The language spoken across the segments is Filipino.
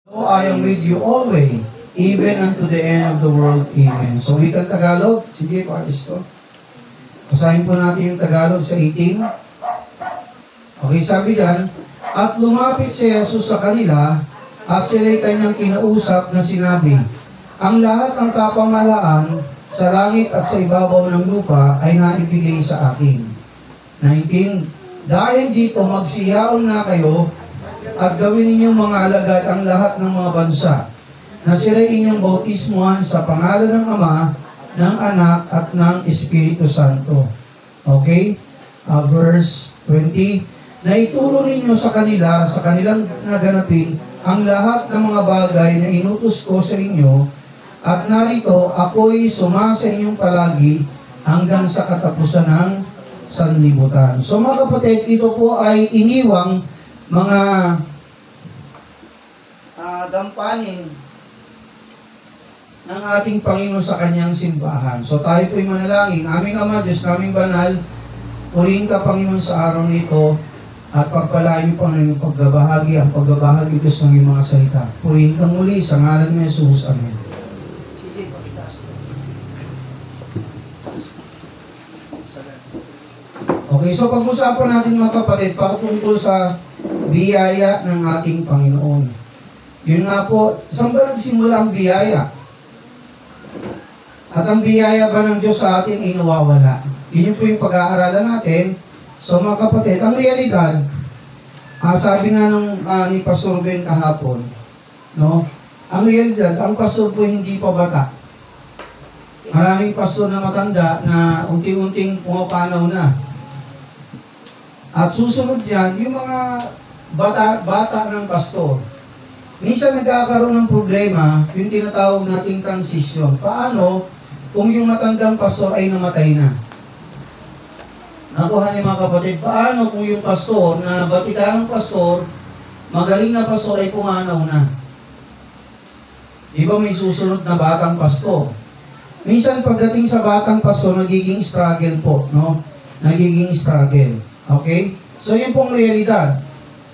So I am with you always, even unto the end of the world. Amen. So wikang Tagalog. Sige, paris to. Basahin po natin yung Tagalog sa 18. Okay, sabi diyan, at lumapit si Jesus sa kanila, at sila'y kanyang kinausap na sinabi, ang lahat ng kapamahalaan sa langit at sa ibabaw ng lupa ay naibigay sa akin. 19. Dahil dito magsiyaon na kayo at gawin ninyong mga alagad ang lahat ng mga bansa, na sila'y inyong bautismuhan sa pangalan ng Ama, ng Anak, at ng Espiritu Santo. Okay? Verse 20. Na ituro ninyo sa kanila, sa kanilang naganapin, ang lahat ng mga bagay na inutos ko sa inyo, at narito, ako'y sumasa inyong palagi hanggang sa katapusan ng sanlibutan. So mga kapatid, ito po ay iniwang mga gampanin ng ating Panginoon sa kanyang simbahan. So tayo po'y manalangin. Aming Ama, Diyos naming banal, purihin ka, Panginoon, sa araw nito at pagpalain mo, Panginoon, ang pagbabahagi Diyos ng iyong mga salita. Purihin ka muli sa ngalan ni Jesus. Amen. Sige, pakitaas. Okay, so pag-usapan natin mga kapatid, patungkol sa biyaya ng ating Panginoon. Yun nga po, saan ba nagsimula ang biyaya? At ang biyaya ba ng Diyos sa atin ay nawawala? Yun po yung pag-aaralan natin. So mga kapatid, ang realidad, sabi nga ni Pastor Ben kahapon, no? Ang realidad, ang pastor po hindi pa bata. Maraming pastor na matanda na unti-unting pumapanaw na. At susunod yan, yung mga bata ng pastor. Minsan nagkakaroon ng problema, yung tinatawag nating transition. Paano kung yung matandang pastor ay namatay na? Nakuha niyo mga kapatid, paano kung yung pastor na batikanong pastor, magaling na pastor ay pumanaw na? Diba may susunod na batang pastor? Minsan pagdating sa batang pastor, nagiging struggle po, no? Nagiging struggle. Okay? So yun pong realidad.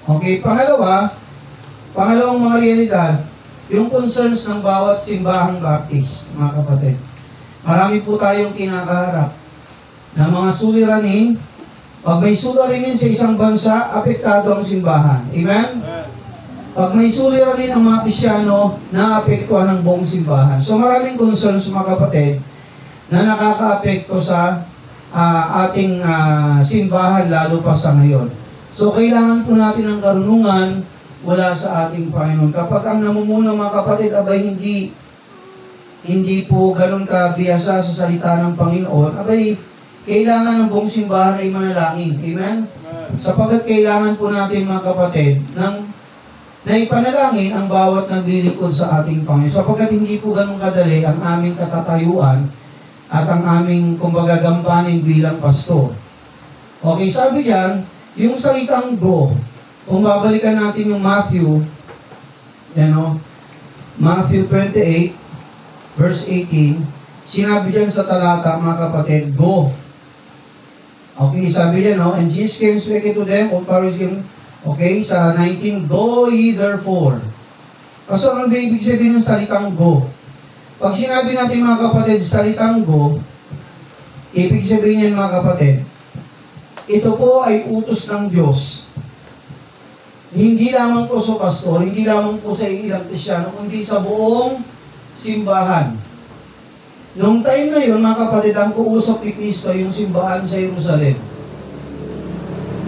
Okay, pangalawang mga realidad, yung concerns ng bawat simbahang Baptist, mga kapatid. Marami po tayong kinakaharap ng mga suliranin. Pag may suliranin sa isang bansa, apektado ang simbahan. Amen? Pag may suliranin ang mga Kristyano, naapektuhan ang buong simbahan. So maraming concerns, mga kapatid, na nakakaapekto sa ating simbahan, lalo pa sa ngayon. So kailangan po natin ng karunungan wala sa ating Panginoon. Kapag ang namumuno, mga kapatid, abay hindi po ganun kabiyasa sa salita ng Panginoon, abay kailangan ng buong simbahan ay manalangin. Amen? Sapagkat kailangan po natin, mga kapatid, na ipanalangin ang bawat naglilingkod sa ating Panginoon. Sapagkat hindi po ganun kadali ang aming katatayuan at ang aming, kumbaga, gampanin bilang pastor. Okay, sabi diyan, yung salitang go, kung babalikan natin yung Matthew 28, verse 18, sinabi diyan sa talata, mga kapatid, go. Okay, sabi diyan, no? And Jesus came speaking to them, all powers given. Okay, sa 19, go ye therefore. Kaso ano ba ibig sabihin ng salitang go? Pag sinabi natin, mga kapatid, salitang go, ibig sabihin yan, mga kapatid, ito po ay utos ng Diyos. Hindi lamang po sa pastor, hindi lamang po sa ilang Kristyano, kundi sa buong simbahan. Noong time na yun, mga kapatid, ang kuusap ni Kristo, yung simbahan sa Jerusalem.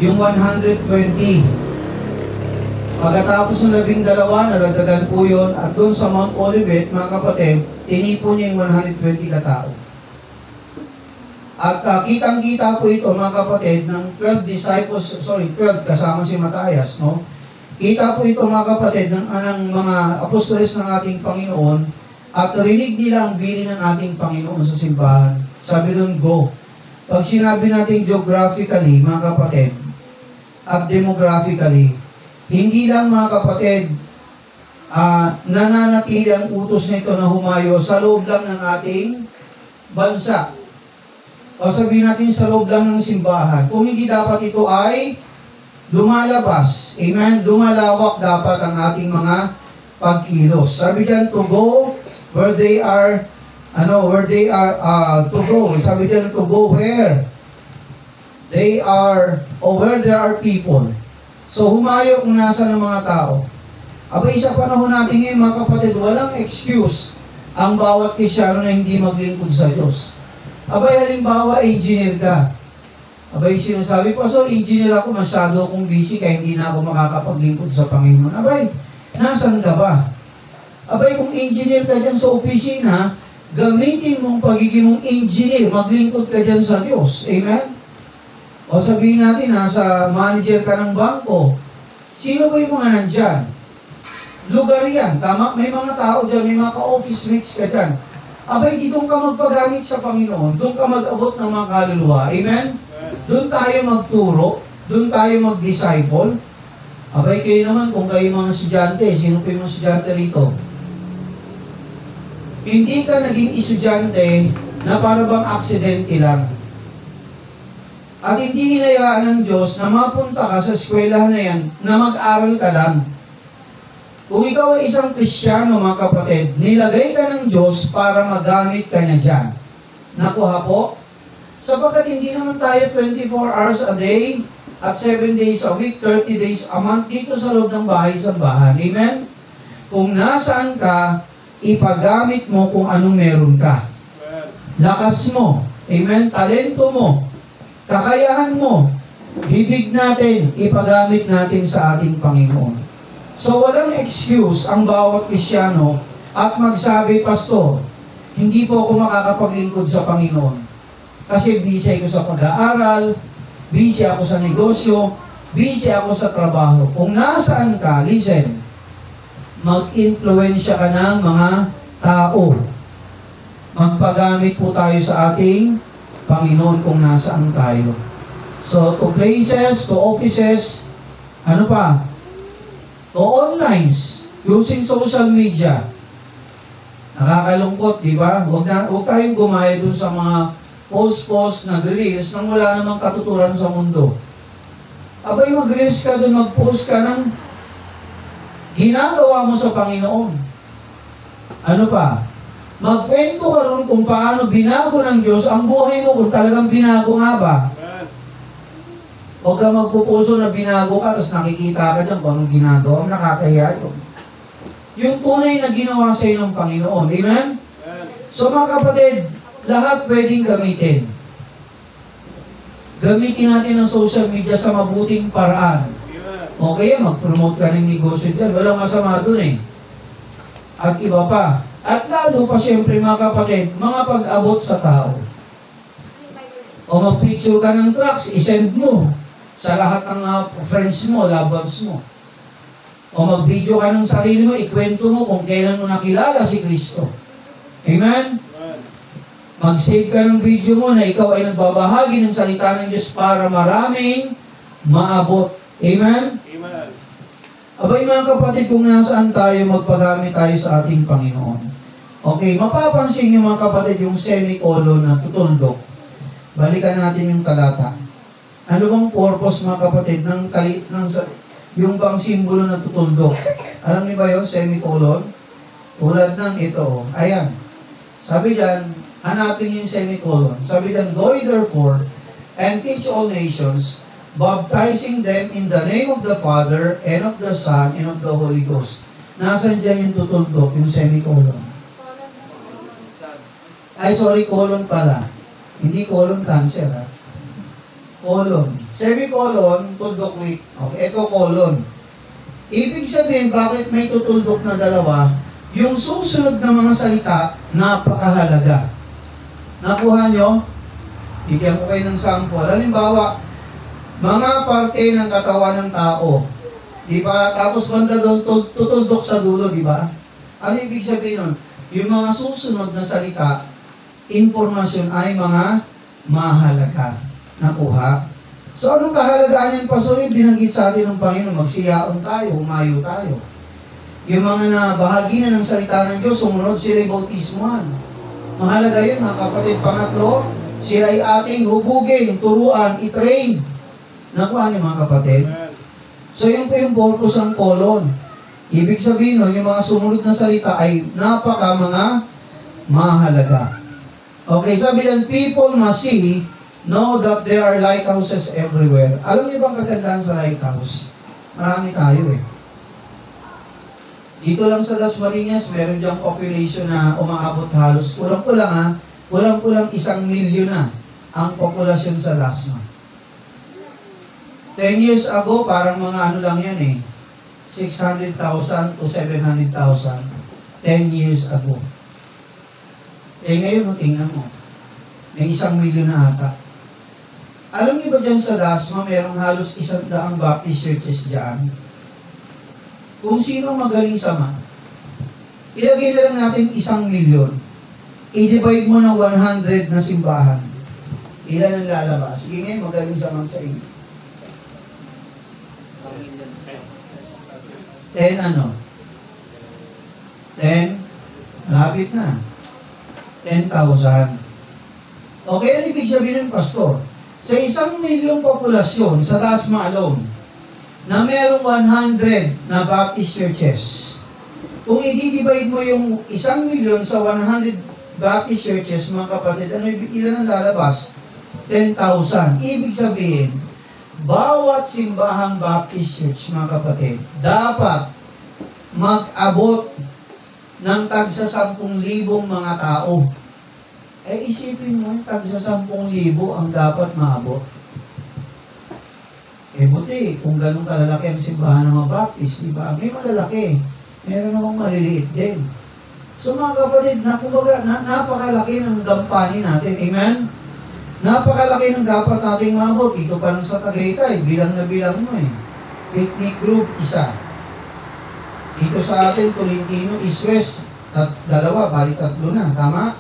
Yung 120. Pagkatapos ng 12, nadagdagan po yun, at doon sa Mount Olivet, mga kapatid, tinipon niya yung 120 katao. At kitang-kita po ito, mga kapatid, ng 12 kasama si Matthias, no? Kita po ito, mga kapatid, ng mga apostoles ng ating Panginoon, at rinig nila ang bili ng ating Panginoon sa simbahan. Sabi doon, go. Pag sinabi natin geographically, mga kapatid, at demographically, hindi lang, mga kapatid, nananatili ang utos nito na humayo sa loob lang ng ating bansa. O sabihin natin sa loob lang ng simbahan. Kung hindi, dapat ito ay lumalabas. Amen? Lumalawak dapat ang ating mga pagkilos. Sabi diyan, to go where they are, to go. Sabi diyan, to go where they are, or where there are people. So, humayo kung nasa ng mga tao. Abay, sa panahon natin ngayon, mga kapatid, walang excuse ang bawat Kristiyano na hindi maglingkod sa Diyos. Abay, halimbawa, engineer ka. Abay, sinasabi, Pastor, engineer ako, masyado akong busy, kaya hindi na ako makakapaglingkod sa Panginoon. Abay, nasan ka ba? Abay, kung engineer ka dyan sa opisina, gamitin mong pagiging mong engineer, maglingkod ka dyan sa Diyos. Amen? O sabihin natin, nasa manager ka ng bangko, sino ba yung mga nandyan? Lugar yan, tama? May mga tao dyan, may mga ka-office mates ka dyan. Abay, di doon ka magpagamit sa Panginoon, doon ka mag-abot ng mga kaluluwa. Amen? Doon tayo magturo, doon tayo mag-disciple. Abay, kayo naman, kung kayo mga estudyante, sino po yung mga estudyante rito? Hindi ka naging estudyante na para bang aksidente lang. At hindi hinayaan ng Diyos na mapunta ka sa eskwelahan na yan, na mag-aral ka lang. Kung ikaw ay isang Kristiyano, mga kapatid, nilagay ka ng Diyos para magamit ka niya dyan. Nakuha po? Sapagkat hindi naman tayo 24 hours a day at 7 days a week, 30 days a month dito sa loob ng bahay-sambahan. Amen? Kung nasaan ka, ipagamit mo kung anong meron ka. Lakas mo. Amen? Talento mo. Kakayahan mo. Bibig natin, ipagamit natin sa ating Panginoon. So, walang excuse ang bawat Kristiyano at magsabi, Pastor, hindi po ako makakapaglingkod sa Panginoon. Kasi busy ako sa pag-aaral, busy ako sa negosyo, busy ako sa trabaho. Kung nasaan ka, listen, mag-influensya ka ng mga tao. Magpagamit po tayo sa ating Panginoon kung nasaan tayo. So, to places, to offices, ano pa? To online, using social media. Nakakalungkot, di ba? Huwag tayong gumaya dun sa mga post-post, nag-reels, nang wala namang katuturan sa mundo. Abay, mag-reels ka dun, mag-post ka ng ginagawa mo sa Panginoon. Ano pa? Magkwento ka ron kung paano binago ng Diyos ang buhay mo, kung talagang binago nga ba. Huwag ka magpupuso na binago ka, tapos nakikita ka dyan kung anong ginagawa, nakakahiya yun. Yung tunay na ginawa sa iyo ng Panginoon. Amen? So mga kapatid, lahat pwedeng gamitin. Gamitin natin ang social media sa mabuting paraan. Okay, mag-promote ka ng negosyo dyan. Walang masama dun eh. At iba pa. At lalo pa siyempre mga kapatid, mga pag-abot sa tao. O mag-picture ka ng trucks, isend mo sa lahat ng friends mo, loved ones mo. O mag-video ka ng sarili mo, ikwento mo kung kailan mo nakilala si Kristo. Amen? Mag-save ka ng video mo na ikaw ay nagbabahagi ng salita ng Diyos para maraming maabot. Amen? Amen. Abay mga kapatid, kung nasaan tayo, magpagamit tayo sa ating Panginoon. Okay, mapapansin niyo mga kapatid yung semicolon na tutuldok. Balikan natin yung talata. Ano bang purpose mga kapatid ng yung bang simbolo na tutuldok? Alam niyo ba yun, semicolon? Tulad ng ito. Ayan. Sabi diyan, hanapin niyo yung semicolon. Sabi diyan, go ye therefore and teach all nations, baptizing them in the name of the Father and of the Son and of the Holy Ghost. Nasaan dyan yung tutuldok, yung semicolon? Ay, sorry, colon pala. Hindi colon cancer, ha? Colon. Semicolon, tuldok with. Okay, ito colon. Ibig sabihin, bakit may tutuldok na dalawa? Yung susunod na mga salita, napakahalaga. Nakuha nyo? Bigyan ko kayo ng sample. Halimbawa, mga parte ng katawan ng tao. Diba? Tapos banda doon, tutuldok sa dulo, diba? Ano ibig sabihin nun? Yung mga susunod na salita, informasyon ay mga mahalaga. Nakuha? So, anong kahalagaan yan, Pastor? Yung binanggit sa atin ng Panginoon, magsiyaon tayo, humayo tayo. Yung mga nabahagi na ng salita ng Diyos, sumunod sila bautismuhan. Mahalaga yun, mga kapatid. Pangatlo, sila ay ating hubugin, turuan, i-train. Nakuha niyo, mga kapatid? So, yun po yung purpose ng colon. Ibig sabihin nun, yung mga sumunod na salita ay napaka mga mahalaga. Okay, sabi yan, people must see, know that there are lighthouses everywhere. Alam niyo bang kagandahan sa lighthouse? Marami tayo eh. Dito lang sa Dasmariñas, meron diyang population na umaabot halos, kulang-kulang 1,000,000 na ang populasyon sa Dasma. 10 years ago, parang mga ano lang yan eh, 600,000 to 700,000. 10 years ago. Eh ngayon, tingnan mo, may 1,000,000 na ata. Alam niyo ba dyan sa Dasma, merong halos 100 Baptist churches dyan? Kung sino magaling sama, ilagay na lang natin 1,000,000. I-divide mo ng 100 na simbahan. Ilan ang lalabas? Sige ngayon, magaling sama sa inyo. 10 ano? 10? Malapit na. 10,000. Okay, ano ibig sabihin ng pastor? Sa 1,000,000 populasyon, sa Dasma alone, na merong 100 na Baptist churches, kung i-divide mo yung 1,000,000 sa 100 Baptist churches, mga kapatid, ano ilan ang lalabas? 10,000. Ibig sabihin, bawat simbahang Baptist church, mga kapatid, dapat mag-abot ng tagsa 10,000 mga tao. Eh, isipin mo, tagsa 10,000 ang dapat maabot. Eh, buti, kung ganun kalalaki ang simbahan ng mga Baptist, di ba? May malalaki. Meron namang maliliit din. So, mga kapatid, napakalaki ng gampanin natin. Amen? Napakalaki ng dapat nating maabot. Ito pa lang sa Tagaytay, bilang na bilang mo eh. Picnic group, isa. Dito sa atin, Tolentino, East-West, 2, bali 3 na. Tama?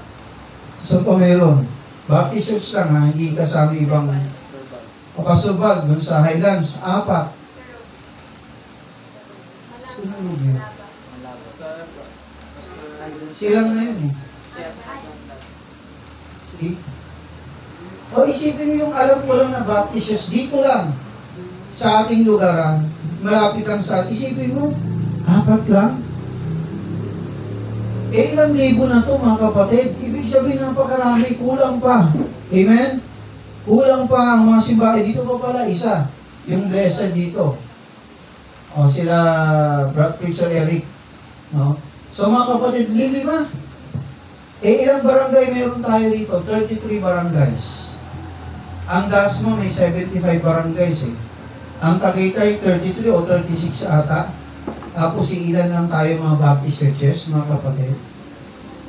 So, pa meron. Baptist church lang ha, hindi kasama ibang Kapasubag, dun sa Highlands, 4. Sunod yun. Silang na yun eh. See? O isipin mo yung alam ko lang na Baptist church, dito lang, sa ating lugaran, malapit ang sal. Isipin mo, 4 lang. Eh, ilang libo na to mga kapatid. Ibig sabihin napakarami, kulang pa. Amen? Kulang pa ang mga simbahan. Dito pa pala isa, yung blessed dito. O sila, Preacher Eric. No? So mga kapatid, 5. Eh, ilang barangay meron tayo dito? 33 barangays. Ang Dasma may 75 barangays eh. Ang Tagaytay 33 o 36 ata. Tapos ilan lang tayo mga Baptist churches, mga kapatid.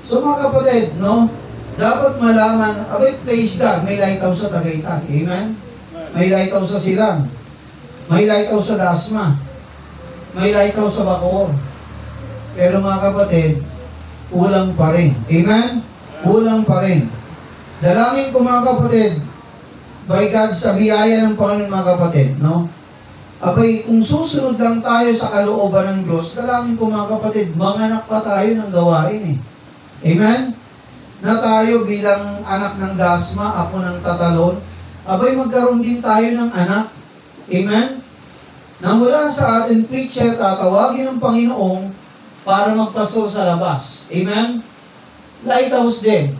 So mga kapatid, no? Dapat malaman, abay, praise God, may lighthouse sa Tagaytay. Amen? May lighthouse sa Silang. May lighthouse sa Dasma. May lighthouse sa Bacoor. Pero mga kapatid, kulang pa rin. Amen? Kulang pa rin. Dalangin ko mga kapatid, by God, sa biyaya ng Panginoon mga kapatid, no? Abay, kung susunod lang tayo sa kalooban ng Diyos, dalangin ko mga kapatid, manganak pa tayo ng gawain eh. Amen? Na tayo bilang anak ng Dasma, apo ng Tatalon, abay magkaroon din tayo ng anak. Amen? Na mula sa ating preacher, tatawagin ng Panginoon para magpasol sa labas. Amen? Lighthouse din.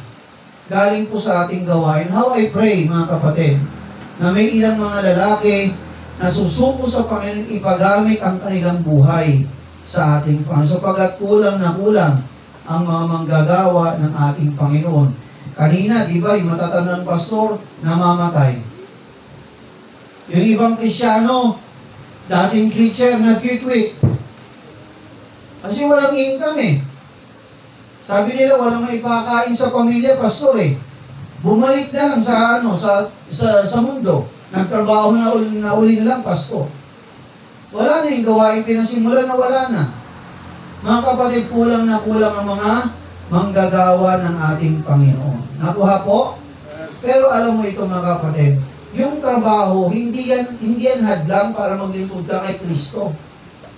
Galing po sa ating gawain. How I pray, mga kapatid, na may ilang mga lalaki na susuko sa Panginoon ipagamit ang kanilang buhay sa ating Panginoon. Sapagat kulang na kulang ang mga manggagawa ng ating Panginoon. Kanina, di ba, yung matatandang pastor, namamatay. Yung ibang Krisyano, dating preacher, nag-quit. Kasi walang income eh. Sabi nila, walang maipakain sa pamilya, pastor eh. Bumalik na lang sa, sa mundo. Nagtrabaho na uli na lang, pastor. Wala na yung gawain pinasimulan na wala na. Mga kapatid, kulang na kulang ang mga manggagawa ng ating Panginoon. Nakuha po? Pero alam mo ito mga kapatid, yung trabaho, hindi yan hadlang para maglingkod ka kay Kristo.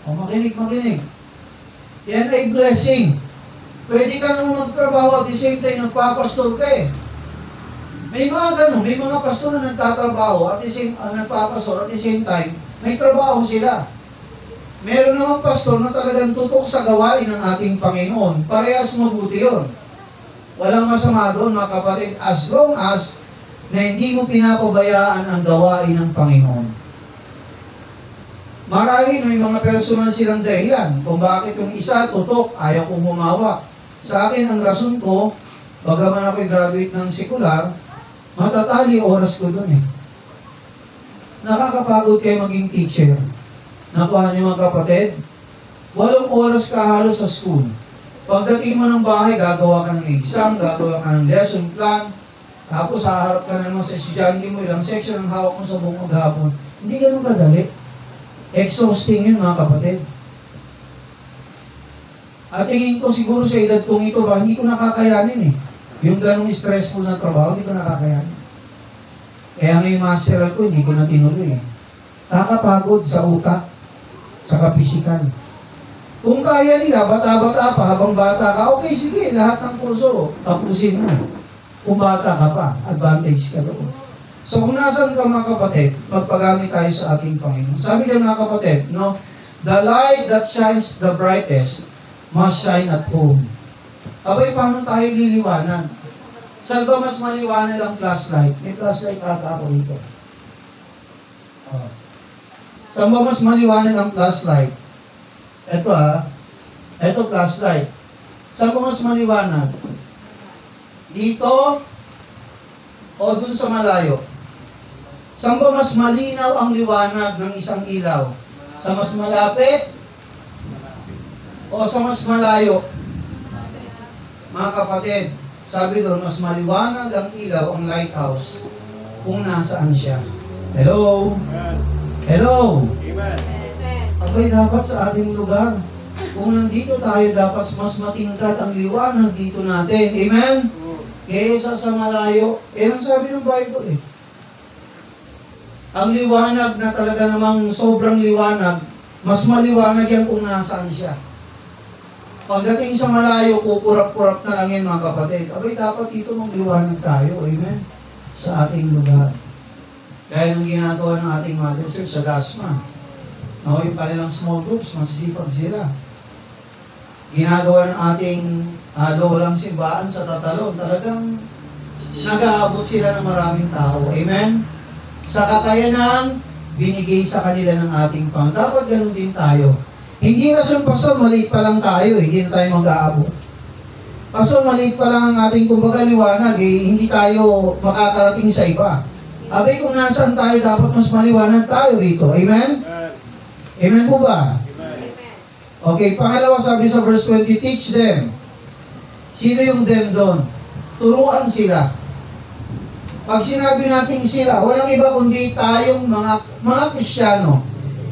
O makinig. Yan ay blessing. Pwede ka naman magtrabaho at the same time nagpapastor ka eh. May mga ganun, may mga pastor na nagtatrabaho at the same, nagpapastor at the same time, may trabaho sila. Meron namang pastor na talagang tutok sa gawain ng ating Panginoon. Parehas mabuti yun. Walang masama doon, mga kapatid, as long as na hindi mo pinapabayaan ang gawain ng Panginoon. Marahil may mga personal silang dahilan kung bakit yung isa tutok, ayaw kong humawak. Sa akin, ang rason ko, bagaman ako'y graduate ng sekular, matatali oras ko doon eh. Nakakapagod kayo maging teacher. Nakuha niyo mga kapatid, 8 oras ka halos sa school. Pagdating mo ng bahay, gagawa ka ng exam, gagawa ka ng lesson plan, tapos haharap ka na naman sa estudyante mo, ilang section ang hawak mo sa buong maghapon. Hindi ganun kadali. Exhausting yun mga kapatid. At tingin ko siguro sa edad kong ito, hindi ko nakakayanin eh. Yung ganung stressful na trabaho, hindi ko nakakayanin. Kaya ngayong masteral ko, hindi ko na tinuloy eh. Nakakapagod sa utak, sa kapisikal. Kung kaya nila, bata-bata pa, habang bata ka, okay, sige, lahat ng kurso, tapusin mo. Kung bata ka pa, advantage ka doon. So kung nasan ka mga kapatid, magpagamit tayo sa ating Panginoon. Sabi niya mga kapatid, no, the light that shines the brightest must shine at home. Abay, paano tayo liliwanag? Saan ba mas maliwanag ang flashlight? May flashlight ata ako dito. Saan ba mas maliwanag ang flashlight? Ito ito flashlight. Saan ba mas maliwanag? Dito o dun sa malayo? Saan ba mas malinaw ang liwanag ng isang ilaw? Sa mas malapit? O sa mas malayo? Mga kapatid, sabi doon, mas maliwanag ang ilaw, ang lighthouse, kung nasaan siya. Hello? Hello? Abay, dapat sa ating lugar, kung nandito tayo, dapat mas matingkad ang liwanag dito natin. Amen? Kaysa sa malayo. Ang sabi ng Bible eh. Ang liwanag na talaga namang sobrang liwanag, mas maliwanag yan kung nasaan siya. Pagdating sa malayo, kukurap-kurap na lang yan mga kapatid. Abay, dapat dito magliwanag tayo. Amen? Sa ating lugar. Kaya nung ginagawa ng ating mother church sa Dasma, yung kanilang small groups, masisipag sila. Ginagawa ng ating lolang simbahan sa Tatalon, talagang nag-aabot sila ng maraming tao. Amen? Sa kakayanang binigay sa kanila ng ating Panginoon. Dapat ganun din tayo. Hindi rason, Pastor, maliit pa lang tayo, hindi na tayo mag-aabot. Pastor, maliit pa lang ang ating kumbaga liwanag, hindi tayo makakarating sa iba. Abay, kung nasaan tayo, dapat mas maliwanag tayo rito. Amen? Amen po ba? Amen. Okay, pangalawa sabi sa verse 20, teach them. Sino yung them doon? Turuan sila. Pag sinabi natin sila, walang iba kundi tayong mga Kristiyano.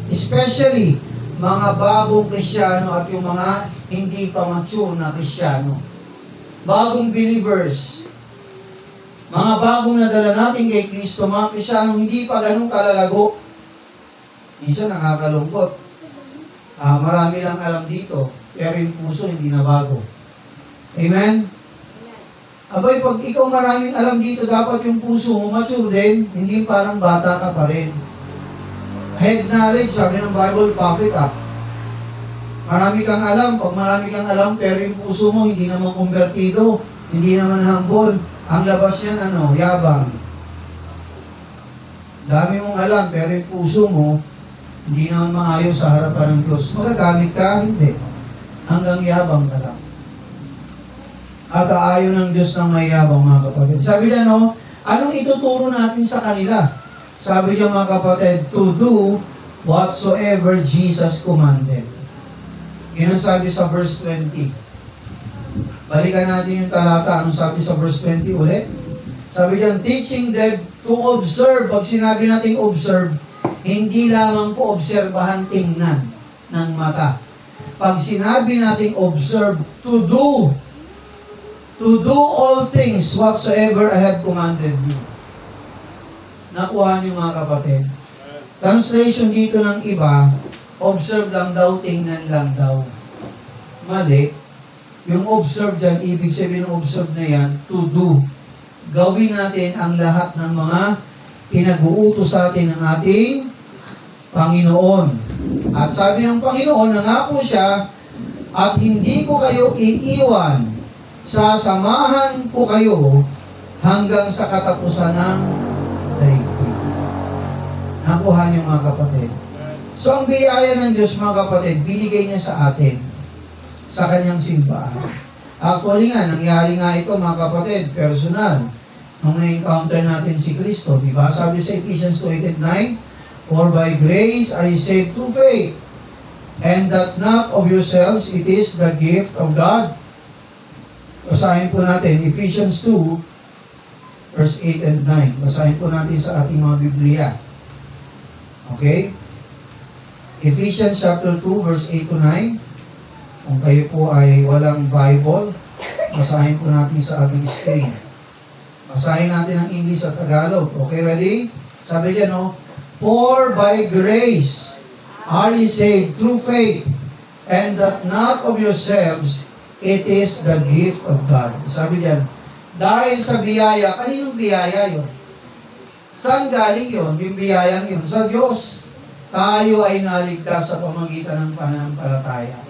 Especially, mga bagong Kristiyano at yung mga hindi pa mature na Kristiyano. Bagong believers. Mga bagong nadala natin kay Kristo, mga Kristiyano hindi pa ganun kalalago. Minsan nakakalungkot. Marami lang alam dito, pero yung puso hindi na bago. Amen? Abay, pag ikaw maraming alam dito, dapat yung puso mo mature din, hindi parang bata ka pa rin. Head knowledge, sabi ng Bible, puff it up. Marami kang alam, pag marami kang alam, pero yung puso mo hindi naman konvertido, hindi naman humble. Ang labas yan, yabang. Dami mong alam, pero yung puso mo, hindi naman maayos sa harapan ng Diyos. Magagamit ka, hindi. Hanggang yabang ka lang. At ayaw ng Diyos ng may yabang, mga kapatid. Sabi niya, anong ituturo natin sa kanila? Sabi niya, mga kapatid, to do whatsoever Jesus commanded. Yun ang sabi sa verse 20. Balikan natin yung talata. Anong sabi sa verse 20 ulit? Sabi niya, teaching them to observe. Pag sinabi natin observe, hindi lamang po obserbahan, tingnan ng mata. Pag sinabi natin observe, to do all things whatsoever I have commanded you. Nakuha niyo mga kapatid. Translation dito ng iba, observe lang daw, tingnan lang daw. Mali. Yung observe dyan, ibig sabihin ng observe na yan, to do. Gawin natin ang lahat ng mga pinag-uutos sa atin ng ating Panginoon. At sabi ng Panginoon, nangako siya, at hindi ko kayo iiwan, sasamahan ko kayo hanggang sa katapusan ng daigdig. Nakuha niyo mga kapatid. So ang biyaya ng Diyos mga kapatid, binigay niya sa atin, sa kanyang simbahan. Actually nga, nangyari nga ito mga kapatid, personal. Nung na-encounter natin si Kristo, di ba? Sabi sa Ephesians 2:8-9, "For by grace are you saved through faith, and that not of yourselves, it is the gift of God." Basahin po natin, Ephesians 2, verse 8 and 9. Basahin po natin sa ating mga Biblia. Okay? Ephesians chapter 2, verse 8 to 9. Kung kayo po ay walang Bible, basahin po natin sa ating screen. Basahin natin ang English at Tagalog. Okay, ready? Sabi diyan, no? "For by grace are ye saved through faith, and that not of yourselves, it is the gift of God." Sabi diyan, dahil sa biyaya, kaninong biyaya yun? Saan galing yun? Yung biyayang yun? Sa Diyos. Tayo ay naligtas sa pamagitan ng pananampalataya.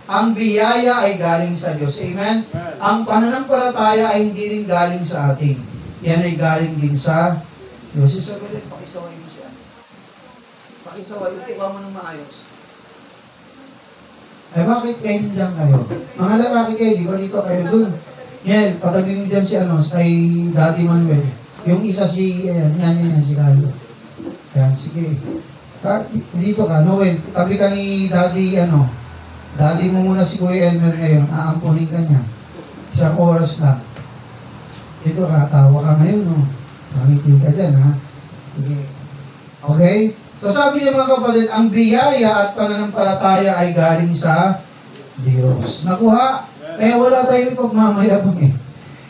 Ang biyaya ay galing sa Diyos. Amen? Ang pananampalataya ay hindi rin galing sa atin. Yan ay galing din sa Diyos. Isabel, pakisaway mo siya. Pakisaway, upuka mo ng maayos. Ay, bakit kayo dyan kayo? Mga lalaki kayo, di ba dito kayo dun? Yan, patabi mo dyan si kay Daddy Manuel. Yung isa si, yan, si Carlo. Yan, sige. Dito ka, Noel, tabi ka ni Daddy, Daddy mo muna si Kuya Elmer ngayon, aampunin ka niya. Isang oras lang. Dito ka, tawa ka ngayon, no? Pamitin ka dyan, ha? Sige. Okay? So sabi niya mga kapatid, ang biyaya at pananampalataya ay galing sa Diyos. Nakuha? Kaya wala tayong pagmamayabang eh.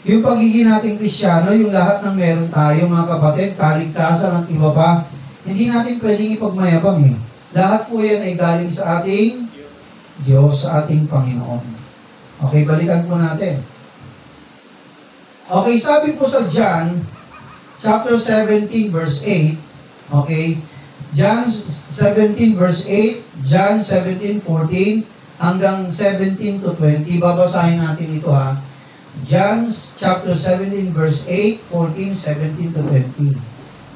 Yung pagiging nating Kristyano, yung lahat ng meron tayo mga kapatid, kaligtasan at iba pa, hindi natin pwedeng ipagmayabang eh. Lahat po yan ay galing sa ating Diyos, sa ating Panginoon. Okay, balikan po natin. Okay, sabi po sa John, chapter 17, verse 8, okay, John 17, verse 8, John 17, 14, hanggang 17 to 20, babasahin natin ito ha. John chapter 17, verse 8, 14, 17 to 20.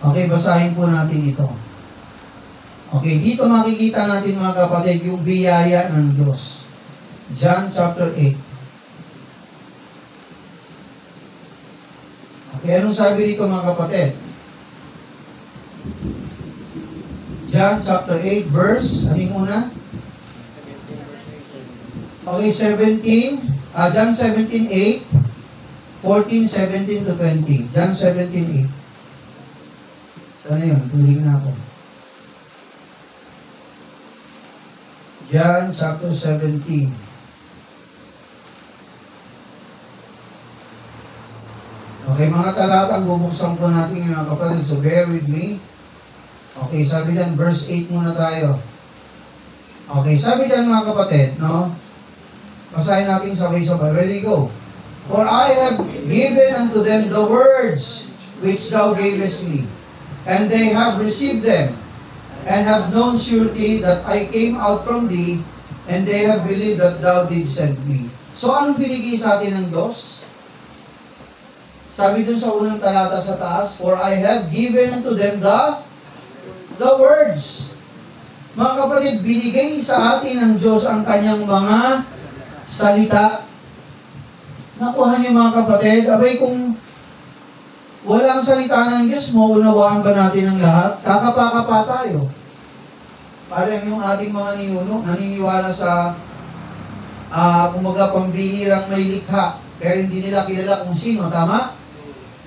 Okay, basahin po natin ito. Okay, dito makikita natin mga kapatid yung biyaya ng Diyos. John chapter 8. Okay, anong sabi dito mga kapatid? John chapter 8 verse, aning una? Okay, 17. John 17, 8. 14, 17 to 20. John 17, 8. Saan na yun? Tulig na ako. John chapter 17. Okay, mga talatang bubuksan po natin yung mga kapatid. So, bear with me. Okay, sabi dyan, verse 8 muna tayo. Okay, sabi dyan mga kapatid, no? Basahin natin sabay-sabay. Ready, go. "For I have given unto them the words which thou gavest me, and they have received them, and have known surely that I came out from thee, and they have believed that thou didst send me." So, anong binigay sa atin ng Diyos? Sabi dun sa unang talata sa taas, "For I have given unto them the words." Mga kapatid, binigay sa atin ng Diyos ang kanyang mga salita. Nakuha niyo mga kapatid, abay kung walang salita ng Diyos, maunawaan ba natin ang lahat? Kakapa-kapa tayo. Parang yung ating mga ninuno, naniniwala sa kumaga pambihirang may likha, kaya hindi nila kilala kung sino, tama?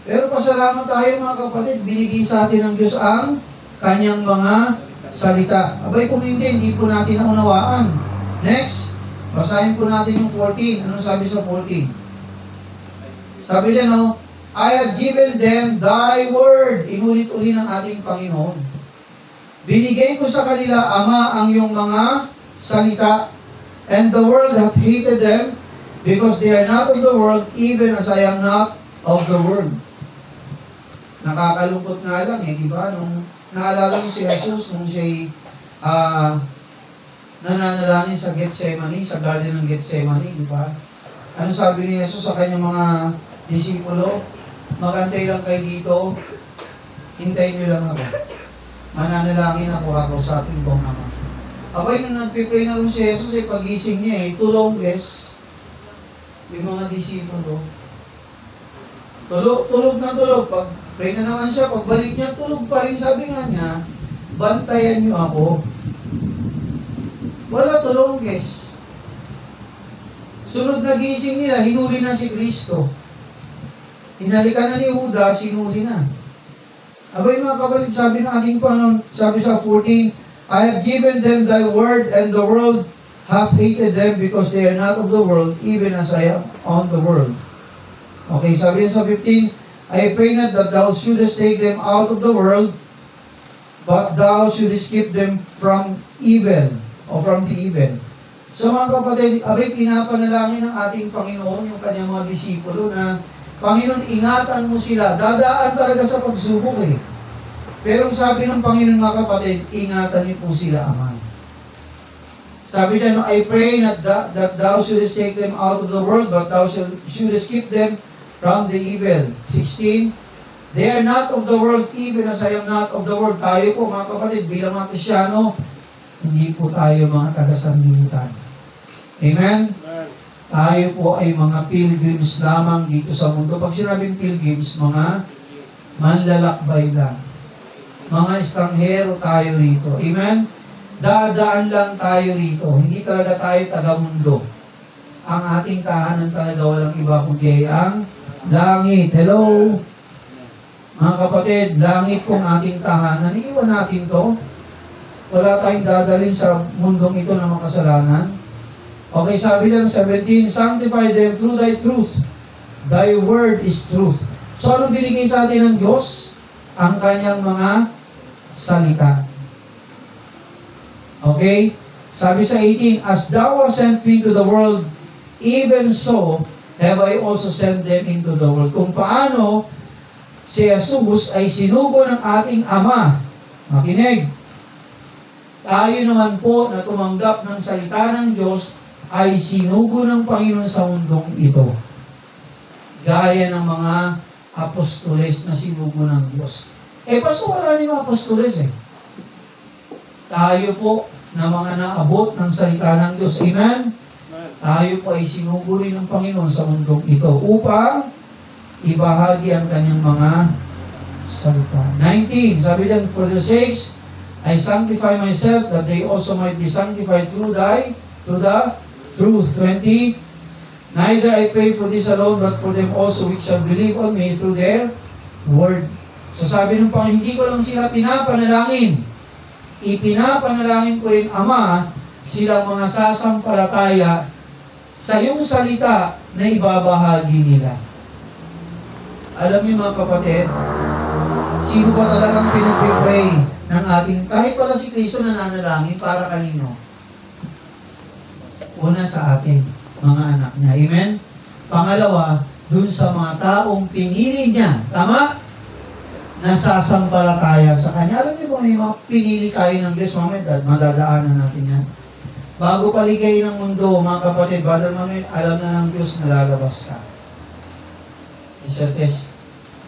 Pero pasalamat tayo mga kapatid, binigay sa atin ng Diyos ang kanyang mga salita. Abay kung hindi po natin naunawaan. Next, basahin po natin yung 14. Anong sabi sa 14? Sabi niya, no, "I have given them thy word." Inulit-uli ng ating Panginoon. "Binigay ko sa kanila, Ama, ang iyong mga salita, and the world hath hated them, because they are not of the world, even as I am not of the world." Nakakalungkot nga lang di ba? Nung Naalala mo si Jesus nung siya'y nananalangin sa Gethsemane, sa garden ng Gethsemane, di ba? Ano sabi ni Jesus sa kanyang mga disipulo? Magantay lang kayo dito, hintayin niyo lang ako. Mananalangin ako, kakusapin ko ang Ama. Abay, nung nagpipray na rin si Jesus, pagising niya tulongges, yung mga disipulo, tulog na tulog. Pag pray na naman siya, pagbalik niya, tulog pa rin. Sabi nga niya, bantayan niyo ako. Wala tulongges. Sunod na gising nila, hinuli na si Kristo. Hinalikan na ni Judas, hinuli na. Abay mga kapatid, sabi ng ating Panginoon, sabi sa 14, I have given them thy word, and the world hath hated them, because they are not of the world, even as I am on the world. Okay, sabi sa 15, I pray not that thou shouldest take them out of the world, but thou shouldest keep them from evil, o from the evil. So mga kapatid, abay pinapanalangin ng ating Panginoon, yung kanyang mga disipulo na, Panginoon, ingatan mo sila. Dadaan talaga sa pagsubok Pero sabi ng Panginoon mga kapatid, ingatan niyo po sila, Ama. Sabi niya, I pray not that thou shouldest take them out of the world, but thou shouldest keep them from the evil. 16, they are not of the world, even as I am not of the world. Tayo po mga kapatid, bilang mga Krisyano, hindi po tayo mga taga-sanlibutan. Amen? Tayo po ay mga pilgrims lamang dito sa mundo. Pag sinabing pilgrims, mga manlalakbay lang. Mga estranghero tayo rito. Amen? Dadaan lang tayo rito. Hindi talaga tayo taga-mundo. Ang ating tahanan talaga walang iba kundi ang langit. Hello? Mga kapatid, langit kung ating tahanan. Iiwan natin to. Wala tayong dadalhin sa mundong ito na makasalanan. Okay, sabi lang 17, sanctify them through thy truth. Thy word is truth. So, anong binigay sa atin ng Diyos? Ang kanyang mga salita. Okay? Sabi sa 18, as thou hast sent me to the world, even so have I also sent them into the world. Kung paano si Jesus ay sinugo ng ating Ama. Makinig. Tayo naman po na tumanggap ng salita ng Diyos ay sinugo ng Panginoon sa mundong ito. Gaya ng mga apostoles na sinugo ng Diyos. Paso wala ni mga apostoles Tayo po na mga naabot ng salita ng Diyos. Amen? Tayo po ay sinugo rin ng Panginoon sa mundong ito upang ibahagi ang kanyang mga salita. 19, sabi din, for the sakes, I sanctify myself that they also might be sanctified through the truth. 20, neither I pray for this alone, but for them also which shall believe on me through their word. So sabi ng Panginoon, hindi ko lang sila pinapanalangin. Ipinapanalangin ko rin, Ama, silang mga sasampalataya sa iyong salita na ibabahagi nila. Alam niyo mga kapatid, sino ba talagang pinag-pray ng ating, kahit pala si Kristo nananalangin para kanino? Una sa atin, mga anak niya. Amen? Pangalawa, dun sa mga taong pinili niya. Tama? Nasasampalataya sa Kanya. Alam niyo ba may mga pinili tayo ng Diyos, mamaya, madadaanan natin yan. Bago paligay ng mundo, mga kapatid, Brother Manuel, alam na ng Diyos na lalabas ka. Isertes,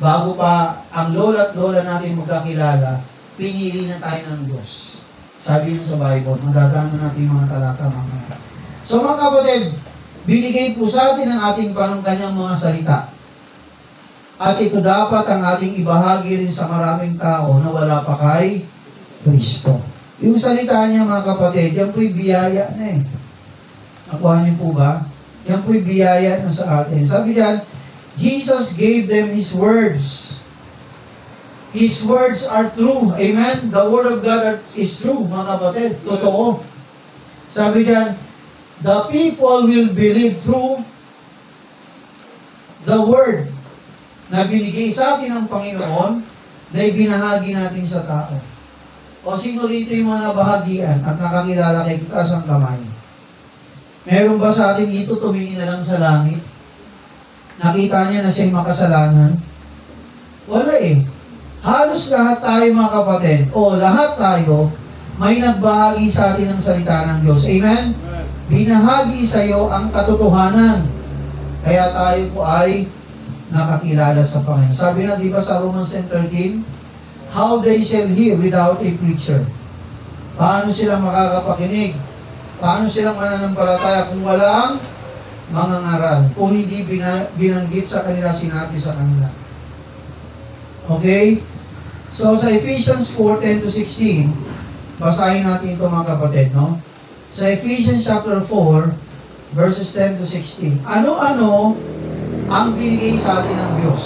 bago pa ang lola at lola natin magkakilala, pinili na tayo ng Diyos. Sabi yun sa Bible, madadaanan natin mga talata mamaya. So mga kapatid, binigay po sa atin ang ating Panginoon kanyang mga salita. At ito dapat ang ating ibahagi rin sa maraming tao na wala pa kay Kristo. Yung salita niya mga kapatid, yan po'y biyaya na Nakuha niyo po ba? Yan po'y biyaya na sa atin. Sabi diyan, Jesus gave them His words. His words are true. Amen? The Word of God is true, mga kapatid. Totoo. Sabi diyan, the people will believe through the Word na binigay sa atin ng Panginoon na ibinahagi natin sa tao. O sino rito yung mga nabahagian at nakakilala kay taas ang kamay? Meron ba sa atin dito tumingin na lang sa langit? Nakita niya na siya'y makasalanan? Wala Halos lahat tayo mga kapatid, o lahat tayo, may nagbahagi sa atin ng salita ng Diyos. Amen? Binahagi sa iyo ang katotohanan. Kaya tayo po ay nakakilala sa Panginoon. Sabi na, di ba sa Romans 10:13, how they shall hear without a preacher? Paano sila makakapakinig? Paano silang mananampalataya kung walang mangangaral? Kung hindi binanggit sa kanila, sinabi sa kanila. Okay? So, sa Ephesians 4:10-16, basahin natin ito mga kapatid, no? Sa Ephesians chapter 4, verses 10-16, ano-ano ang binigay sa atin ng Diyos?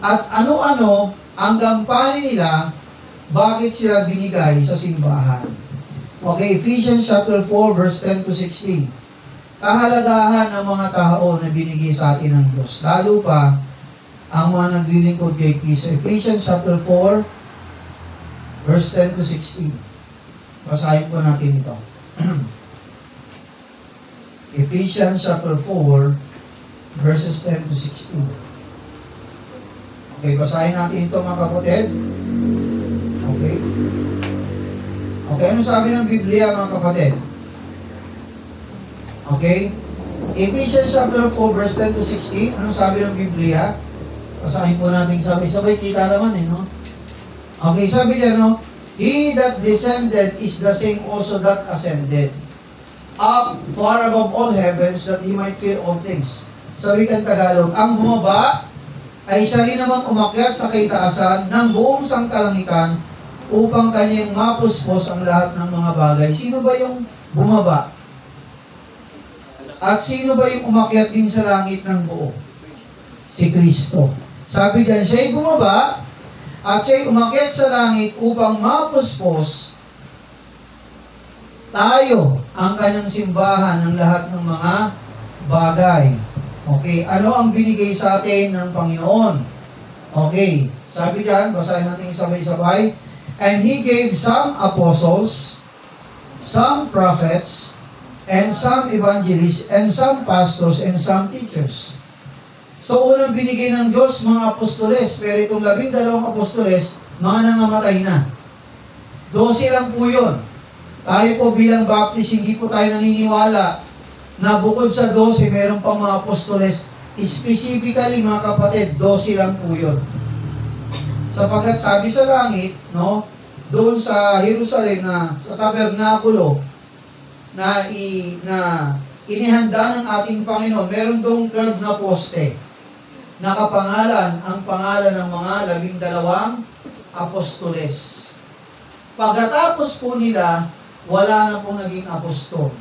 At ano-ano ang gampanin nila, bakit sila binigay sa simbahan? Okay, Ephesians chapter 4, verse 10-16. Kahalagahan ng mga tao na binigay sa atin ng Diyos. Lalo pa, ang mga naglilingkod kay Kristo. Ephesians chapter 4, verse 10-16. Basahin po natin ito. Ephesians chapter 4, verses 10-16. Okay, basahin natin ito mga kapatid. Okay. Okay, ano sabi ng Biblia mga kapatid? Okay. Ephesians chapter 4, verse 10-16. Ano sabi ng Biblia? Basahin po natin sabay-sabay. Kita naman no? Okay, sabi niya, no? He that descended is the same also that ascended up far above all heavens that He might fill all things. Sabi kang Tagalog, ang bumaba ay siya rin namang umakyat sa kaitaasan ng buong sangkalangitan upang kanyang mapuspos ang lahat ng mga bagay. Sino ba yung bumaba? At sino ba yung umakyat din sa langit ng buo? Si Kristo. Sabi diyan, siya'y bumaba at siya'y umakyat sa langit upang mapuspos tayo ang kanyang simbahan ng lahat ng mga bagay. Okay, ano ang binigay sa atin ng Panginoon? Okay, sabi diyan, basahin natin sabay-sabay. And He gave some apostles, some prophets, and some evangelists, and some pastors, and some teachers. So, unang binigay ng Diyos, mga apostoles, pero itong 12 apostoles, mga nangamatay na. 12 lang po yun. Tayo po bilang Baptist, hindi po tayo naniniwala na bukod sa 12, meron pang mga apostoles. Specifically, mga kapatid, 12 lang po yun. Sapagkat sabi sa langit, no, doon sa Jerusalem, na sa tabernakulo, na inihanda ng ating Panginoon, meron doong 12 na poste. Nakapangalan ang pangalan ng mga 12 apostoles. Pagkatapos po nila, wala na pong naging apostol.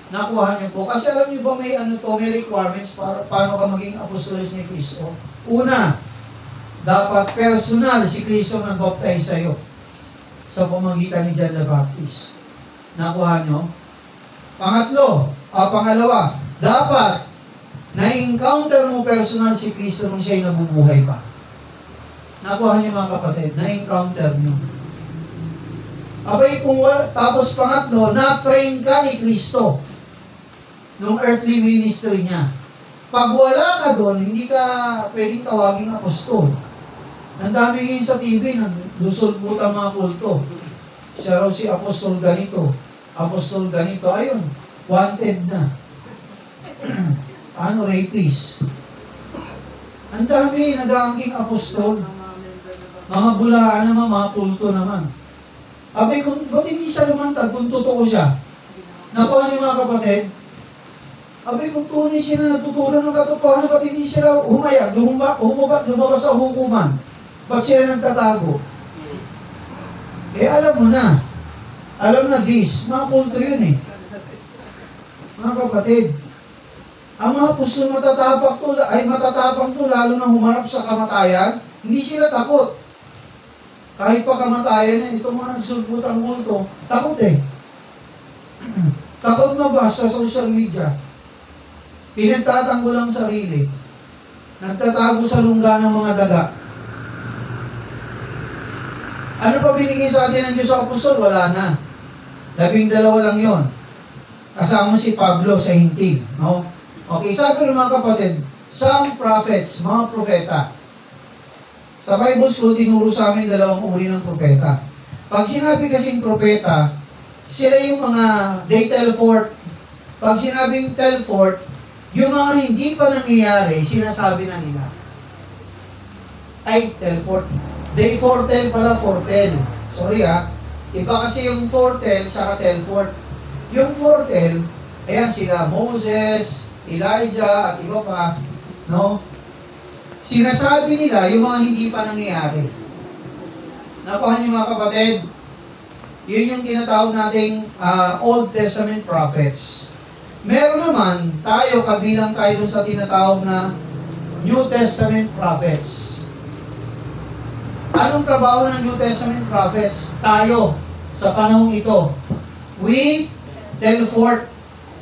Nakuha niyo po. Kasi alam niyo ba may may requirements para paano ka maging apostoles ni Kristo? Una, dapat personal si Kristo nang baptize sa iyo sa pamamagitan ni John the Baptist. Nakuha niyo? Pangalawa, dapat na-encounter mo personal si Kristo nung siya'y nabubuhay pa. Nakuha niyo mga kapatid, na-encounter niyo. Abay, tapos pangatlo, na-train ka ni Kristo nung earthly ministry niya. Pag wala ka doon, hindi ka pwedeng tawaging apostol. Ang dami ngayon sa TV, naglusulputan mga kulto. Siya raw si apostol ganito, ayun, wanted na. Rapist. Ang dami, nag-aangking apostol. Mga bulaan naman, mga kulto naman. Abay, ba't hindi siya lumantad kung totoo siya? Nakuha niyo mga kapatid? Abay, kung tunay siya na natutunan ng katotohanan, ba't hindi sila humayag, lumabas sa hukuman? Ba't sila nagtatago? Alam mo na. Alam na this. Mga kulto yun Mga kapatid, ang mga apostol matatapang to, lalo na humarap sa kamatayan, hindi sila takot. Kahit pa kamatayan itong mga nagsulputang kulto, takot Takot mabasa sa social media. Pinagtatanggol ang sarili. Nagtatago sa lungga ng mga daga. Ano pa binigay sa atin ng Diyos sa apostol? Wala na. 12 lang yon. Kasama si Pablo sa hintig. No? Okay, sabi ng mga kapatid, Some prophets, mga propeta. Sa Bible School, tinuro sa amin dalawang uri ng propeta. Pag sinabi kasing propeta, sila yung mga they tell forth. Pag sinabing tell forth, yung mga hindi pa nangyayari, sinasabi na nila. Ay, tell forth. They foretell pala, foretell. Sorry iba kasi yung foretell, saka tell forth. Yung foretell, ayan sila, Moses, Elijah, at iba pa, no? Sinasabi nila yung mga hindi pa nangyayari. Nakuha niyo mga kapatid, yun yung tinatawag nating Old Testament prophets. Meron naman, tayo, kabilang tayo sa tinatawag na New Testament prophets. Anong trabaho ng New Testament prophets? Tayo, sa panahong ito, we tell forth.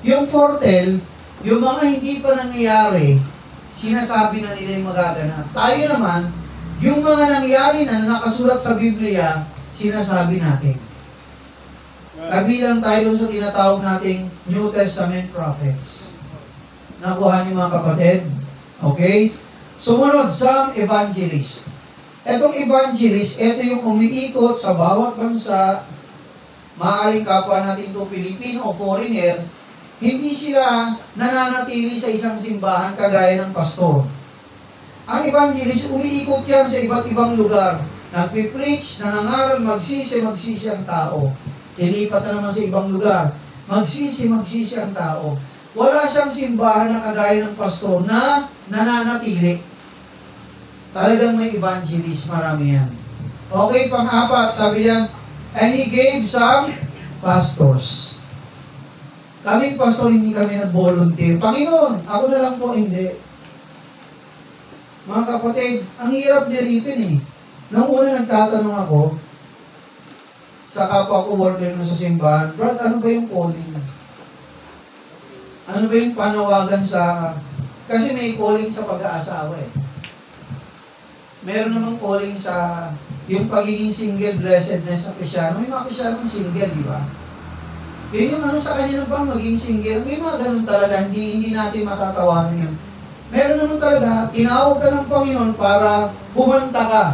Yung foretell, yung mga hindi pa nangyayari, sinasabi na nila yung magaganap. Tayo naman, yung mga nangyari na nakasulat sa Biblia, sinasabi natin. Kabilang tayo sa tinatawag nating New Testament prophets. Nakuha niyo mga kapatid? Okay? Sumunod, some evangelist. Etong evangelist, ito yung umiikot sa bawat bansa, maaaring kapwa natin ito Pilipino o foreigner, hindi sila nananatili sa isang simbahan kagaya ng pastor. Ang evangelist, umiikot yan sa iba't ibang lugar. Nagpipreach, nangangaral, magsisi ang tao. Ilipat na naman sa ibang lugar. Magsisi ang tao. Wala siyang simbahan na kagaya ng pastor na nananatili. Talagang may evangelist, marami yan. Okay, pang-apat, sabi yan, and he gave some pastors. Kaming pastor, hindi kami nag-volunteer. Panginoon, ako na lang po, hindi. Mga kapatid, ang hirap niripin Nung una nagtatanong ako, sa kapwa ko worker na sa simbahan, Brad, ano ba yung calling? Ano ba yung panawagan sa... Kasi may calling sa pag-aasawa Meron namang calling sa yung pagiging single blessedness sa Krisyano. May mga Krisyanong single, di ba? Yun yung sa kanya na ba maging single? May mga ganun talaga, hindi natin matatawanan yun. Meron naman talaga, tinawag ka ng Panginoon para humanta ka.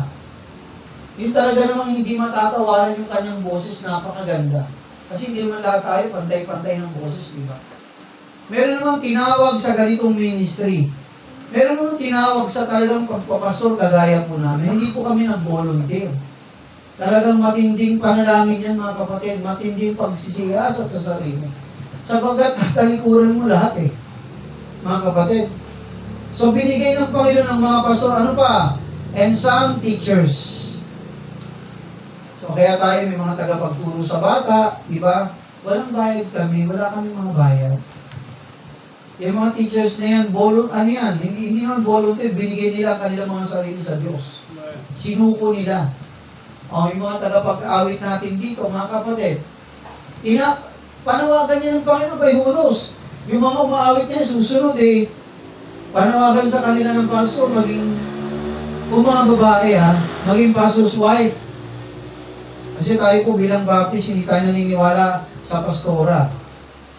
Yung talaga namang hindi matatawanan yung kanyang boses, napakaganda. Kasi hindi naman lahat tayo pantay-pantay ng boses, di ba? Meron namang tinawag sa ganitong ministry. Meron naman tinawag sa talagang pagpapastor kagaya po namin. Hindi po kami nag-volunteer. Talagang matinding panalangin yan mga kapatid, matinding pagsisiyasat sa sarili. Sapagkat talikuran mo lahat mga kapatid. So binigay ng Panginoon ng mga pastor, ano pa? And some teachers. So kaya tayo may mga tagapagturo sa bata, di ba? Walang bayad kami, wala kami mga bayad. Yung mga teachers na yan, hindi naman volunteer, binigay nila ang kanilang mga sarili sa Diyos. Sinuko nila. Yung mga tagapag-awit natin dito, mga kapatid, panawagan niya ng Panginoon kay Hunos. Yung mga umaawit niya, susunod panawagan sa kanila ng pastor, kung mga babae maging pastor's wife. Kasi tayo po bilang Baptist, hindi tayo naniniwala sa pastora.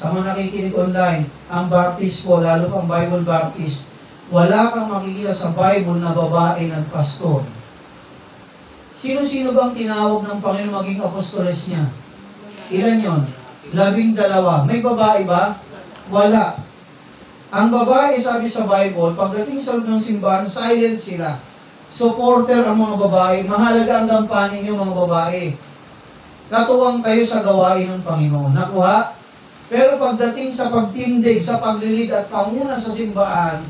Sa mga nakikinig online, ang Baptist po, lalo pang Bible Baptist, wala kang makikita sa Bible na babae ng pastor. Sino-sino bang tinawag ng Panginoon maging apostoles niya? Ilan yon? 12. May babae ba? Wala. Ang babae, sabi sa Bible, pagdating sa loob ng simbahan, silent sila. Supporter ang mga babae. Mahalaga ang gampanin niyo mga babae. Katuwang kayo sa gawain ng Panginoon. Nakuha? Pero pagdating sa pagtindig, sa paglilid at panguna sa simbahan,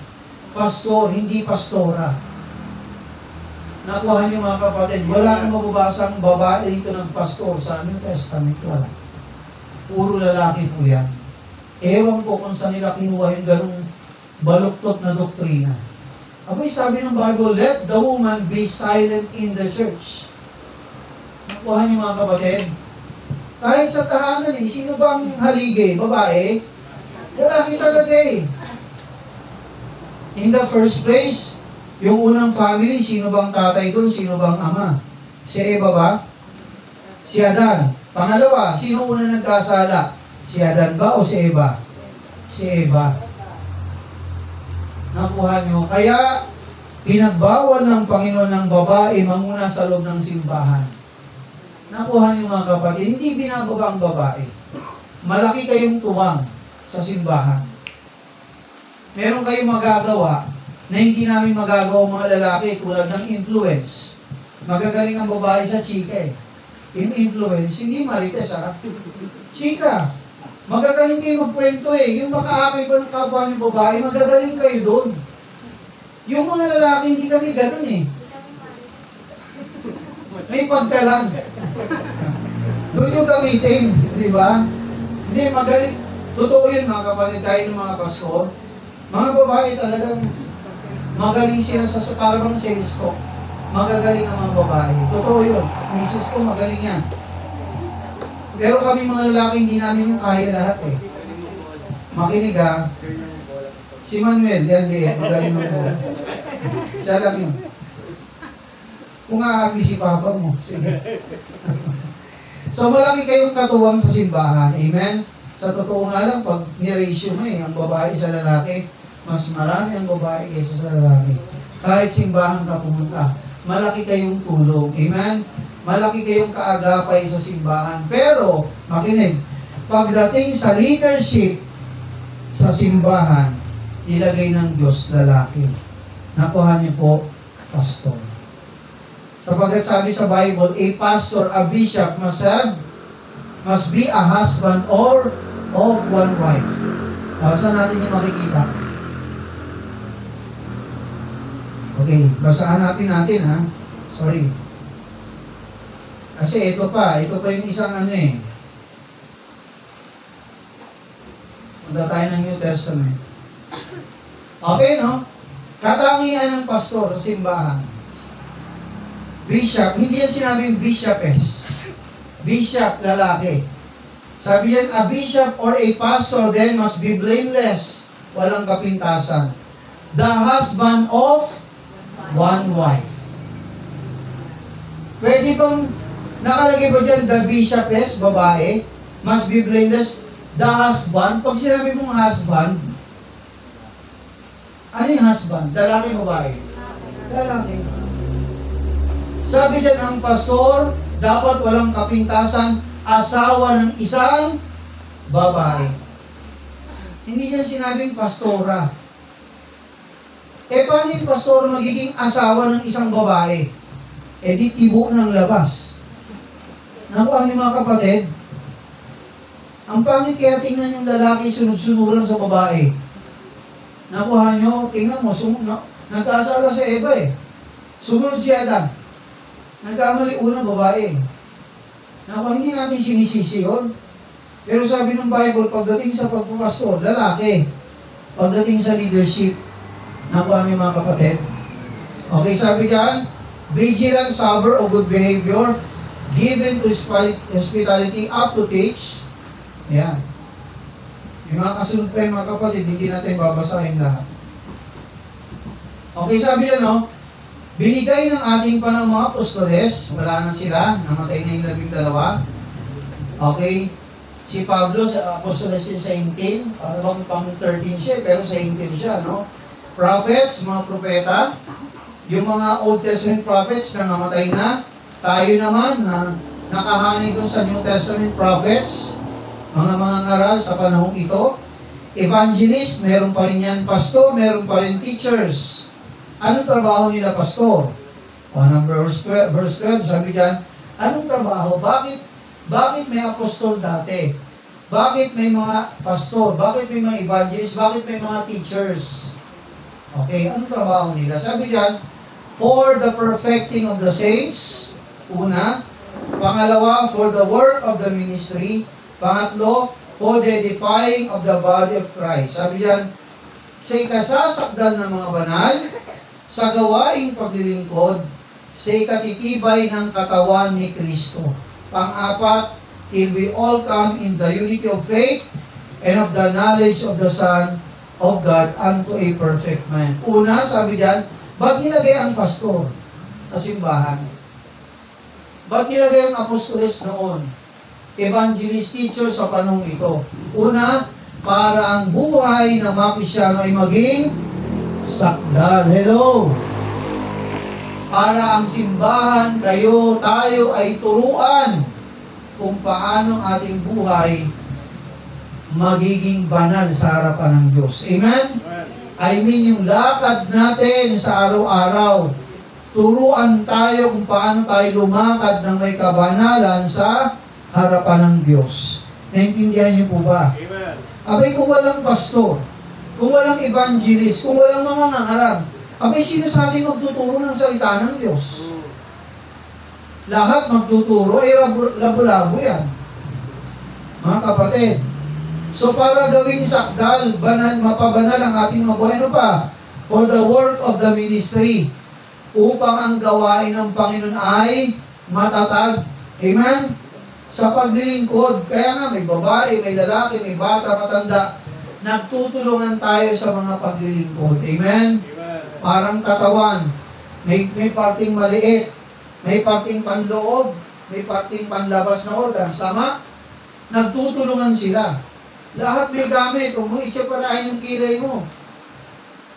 pastor, hindi pastora. Nakuha niyo mga kapatid, wala kang mababasang babae dito ng pastor sa New Testament. Wala. Puro lalaki po yan. Ewan ko kung saan nila kinuha yung ganung baluktot na doktrina. Abay sabi ng Bible, let the woman be silent in the church. Nakuha niyo mga kapatid. Kahit sa tahanan sino bang haligi? Babae? Lalaki talaga In the first place, yung unang family, sino bang tatay doon? Sino bang ama? Si Eva ba? Si Adan. Pangalawa, sino una nagkasala? Si Adan ba o si Eva? Si Eva. Nakuha nyo? Kaya, pinagbawal ng Panginoon ng babae manguna sa loob ng simbahan. Nakuha nyo mga kapatid, hindi binababa ang babae. Malaki kayong tuwang sa simbahan. Meron kayong magagawa na hindi namin magagawa mga lalaki tulad ng influence. Magagaling ang babae sa chika eh. In influence, hindi marites ha. Chika. Magagaling kayo magkwento eh. Yung makaakay ba ng kapwa ng babae, magagaling kayo doon. Yung mga lalaki, hindi kami ganun eh. May pagkalan. Doon yung gamitin, di ba? Hindi, magaling. Totoo yun mga kapatid, tayo ng mga pastor. Mga babae talagang magaling sila sa parang sales talk. Magagaling ang mga babae. Totoo yun. Misis ko, magaling yan. Pero kami mga lalaki, hindi namin yung kaya lahat eh. Makinig ha. Si Manuel, yan liit, magaling ng bola. Siya lang yun. Kung aagi si papa mo, sige. So malaki kayong katuwang sa simbahan. Amen? Sa totoo nga lang, pag ni-ratio mo ang babae sa lalaki, mas marami ang babae kaysa sa lalaki. Kahit simbahan ka pumunta, malaki kayong tulong. Amen? Malaki kayong kaagapay sa simbahan. Pero, makinig, pagdating sa leadership sa simbahan, nilagay ng Diyos lalaki. Nakuha niyo po, pastor. Sapagkat sabi sa Bible, a pastor, a bishop must be a husband or of one wife. Saan natin yung makikita? Okay, basahan natin ha. Sorry. Kasi ito pa yung isang ano eh. Punta tayo ng New Testament. Okay, no? Katangian ng pastor sa simbahan. Bishop, hindi yan sinabing bishopess. Bishop, lalaki. Sabi yan, a bishop or a pastor then must be blameless. Walang kapintasan. The husband of one wife. Pwede bang nakalagay ba dyan, the bishopess, babae, must be blameless, the husband? Pag sinabi mong husband, ano yung husband? Lalaki, babae? Lalaki. Sabi dyan, ang pastor, dapat walang kapintasan, asawa ng isang babae. Hindi dyan sinabing pastora. Paano yung pastor magiging asawa ng isang babae? Di tibo ng labas. Nakuha niyo mga kapatid, ang pangit kaya tingnan yung lalaki sunod-sunuran sa babae. Nakuha niyo, tingnan mo, nagkasala sa Eva eh. Sumunod si Adam. Nagkamali unang babae. Nakuha, hindi natin sinisisi yun. Pero sabi ng Bible, pagdating sa pagpapastor, lalaki. Pagdating sa leadership, nakuha niyo mga kapatid. Okay, sabi diyan, vigilant, sober, o good behavior, given to hospitality, up to teach. Yan. Yung mga kasunod pa yung mga kapatid, hindi natin babasahin lahat. Okay, sabi yan, no? Binigay ng ating panang mga apostoles, wala na sila, namatay na yung 12. Okay? Si Pablo, sa apostoles sa Intil, parang pang 13 siya, pero sa Intil siya, no? Prophets, mga propeta, yung mga Old Testament prophets na namatay na, tayo naman na nakahanay doon sa New Testament prophets, mga ngaral sa panahong ito, evangelist, meron pa rin yan, pastor, meron pa rin teachers. Anong trabaho nila, pastor? Verse 12, sabi dyan, anong trabaho? Bakit may apostol dati? Bakit may mga pastor? Bakit may mga evangelist? Bakit may mga teachers? Okay, anong trabaho nila? Sabi dyan, for the perfecting of the saints, una. Pangalawa, for the work of the ministry. Pangatlo, for the edifying of the body of Christ. Sabi dyan, sa ikasasakdal ng mga banal, sa gawaing paglilingkod, sa ikatitibay ng katawan ni Kristo. Pang-apat, till we all come in the unity of faith and of the knowledge of the Son of God unto a perfect man. Una, sabi dyan, ba't nilagay ang pastor sa simbahan? Ba't nilagay ang apostoles noon? Evangelist, teacher sa panahong ito. Una, para ang buhay ng mga Kristyano ay maging sakdal. Hello! Para ang simbahan, tayo ay turuan kung paano ang ating buhay magiging banal sa harapan ng Diyos. Amen? I mean, yung lakad natin sa araw-araw, turuan tayo kung paano tayo lumakad ng may kabanalan sa harapan ng Diyos. Naintindihan niyo po ba? Amen. Abay, kung walang pastor, kung walang evangelist, kung walang mga nangarap, abay, sinasaling magtuturo ng salita ng Diyos. Lahat magtuturo, labo-labo yan. Mga kapatid, so para gawing sakdal, banal, mapabanal ang ating mga buhay, ano pa? For the work of the ministry, upang ang gawain ng Panginoon ay matatag. Amen? Sa paglilingkod, kaya nga may babae, may lalaki, may bata, matanda, nagtutulungan tayo sa mga paglilingkod. Amen? Parang katawan, may parting maliit, may parting panloob, may parting panlabas na organ. Sama? Nagtutulungan sila. Lahat may gamit. Huwag mo itsiparahin yung kilay mo.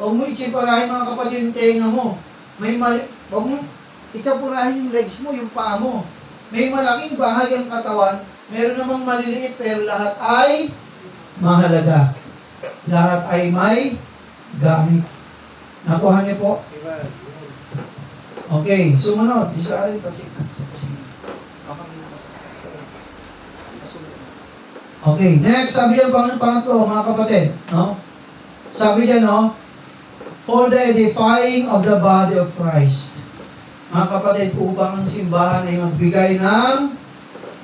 Huwag mo itsiparahin mga kapatid yung tenga mo. Huwag mo itsiparahin yung legs mo, yung paa mo. May malaking bahagi ang katawan, meron namang maliliit, pero lahat ay mahalaga. Lahat ay may gamit. Nakuha niyo po? Okay, sumunod. Israel, okay, next, sabi yan pangatlo, mga kapatid. No? Sabi yan, no? For the edifying of the body of Christ. Mga kapatid, upang ang simbahan ay magbigay ng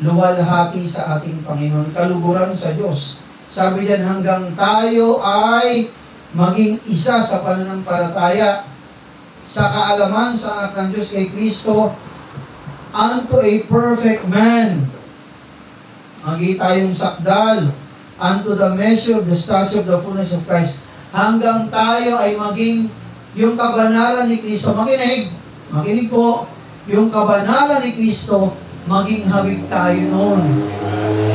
luwalhati sa ating Panginoon, kaluguran sa Diyos. Sabi diyan, hanggang tayo ay maging isa sa pananampalataya, sa kaalaman sa anak ng Diyos kay Kristo, unto a perfect man. Maging tayong sakdal, unto the measure of the stature of the fullness of Christ. Hanggang tayo ay maging yung kabanalan ni Kristo. Makinig po, yung kabanalan ni Kristo, maging habig tayo noon.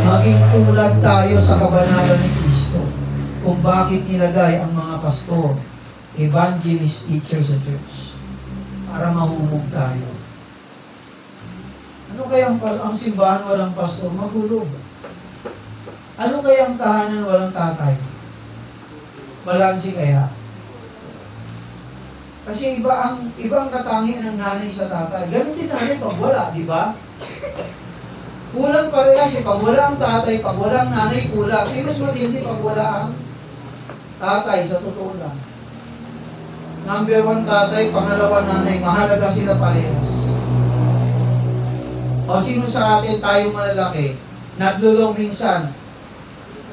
Maging tulad tayo sa kabanalan ni Kristo. Kung bakit nilagay ang mga pastor, evangelist, teachers sa church. Para mahumog tayo. Ano kaya ang simbahan walang pastor? Magulo. Ano kaya ang tahanan walang tatay? Balansi kaya? Kasi ibang katangian ng nanay sa tatay. Ganon din nanay pag wala, di ba? Kulang parehas eh. Pag wala ang tatay, pag wala ang nanay, kulang. Mas matindi pag wala ang tatay, sa totoo lang. Number 1 tatay, pangalawa nanay, mahalaga sila parehas. O sino sa atin, tayo malalaki, naglulong minsan.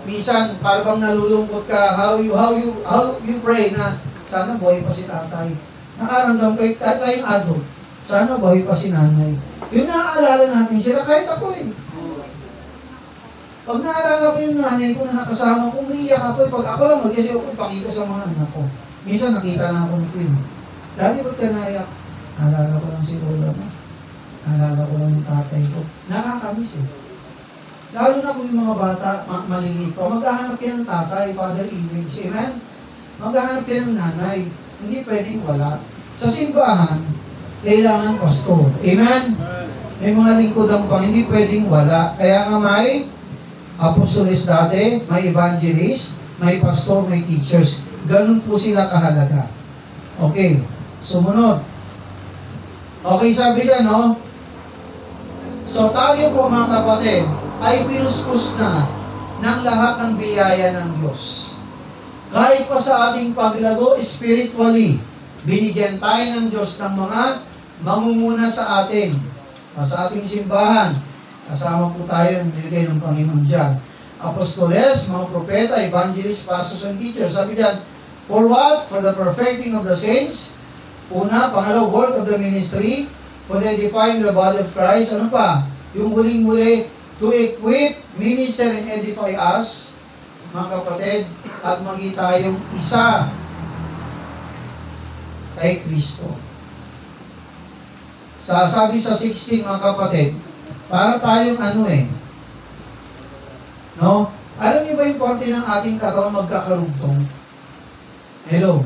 Minsan, parang nalulungkot ka, how you pray na, sana buhay pa si tatay. Nakaramdam kay tatay yung adult. Sana buhay pa si nanay. Yung naaalala natin sila, kahit ako eh. Pag naalala ko yung nanay ko na nakasama ko, umiiyak ako eh. Pag ako lang mag-isip ako, ipakita sa mga anak ko. Minsan nakita na ako ni Queen. Dati ba't ka naiyak? Naalala ko lang si Lola mo. Naalala ko lang yung tatay ko. Nakakamiss eh. Lalo na kung yung mga bata, maliliit pa, maghahanap yan ng tatay, father image. Amen? Maghahanap yan ng nanay. Hindi pwedeng wala. Sa simbahan, kailangan pastor. Amen? May mga lingkodang pang hindi pwedeng wala. Kaya nga may apostolis dati, may evangelist, may pastor, may teachers. Ganun po sila kahalaga. Okay. Sumunod. Okay, sabi dyan, no? So, tayo po mga kapatid, ay pinuspos na ng lahat ng biyaya ng Diyos. Kahit pa sa ating paglago spiritually, binigyan tayo ng Diyos ng mga mangunguna sa atin. Sa ating simbahan, kasama po tayo, nilagay ng Panginoon dyan. Apostoles, mga propeta, evangelists, pastors, and teachers. Sabi dyan, for what? For the perfecting of the saints. Una, pangalaw, work of the ministry. For the edifying the body of Christ. Ano pa? Yung huling-huli, to equip, minister, and edify us, mga kapatid, at maging tayong isa kay Kristo. Sabi sa 16, mga kapatid, para tayong no? Alam niyo ba yung parte ng ating katawan magkakarugtong? Hello?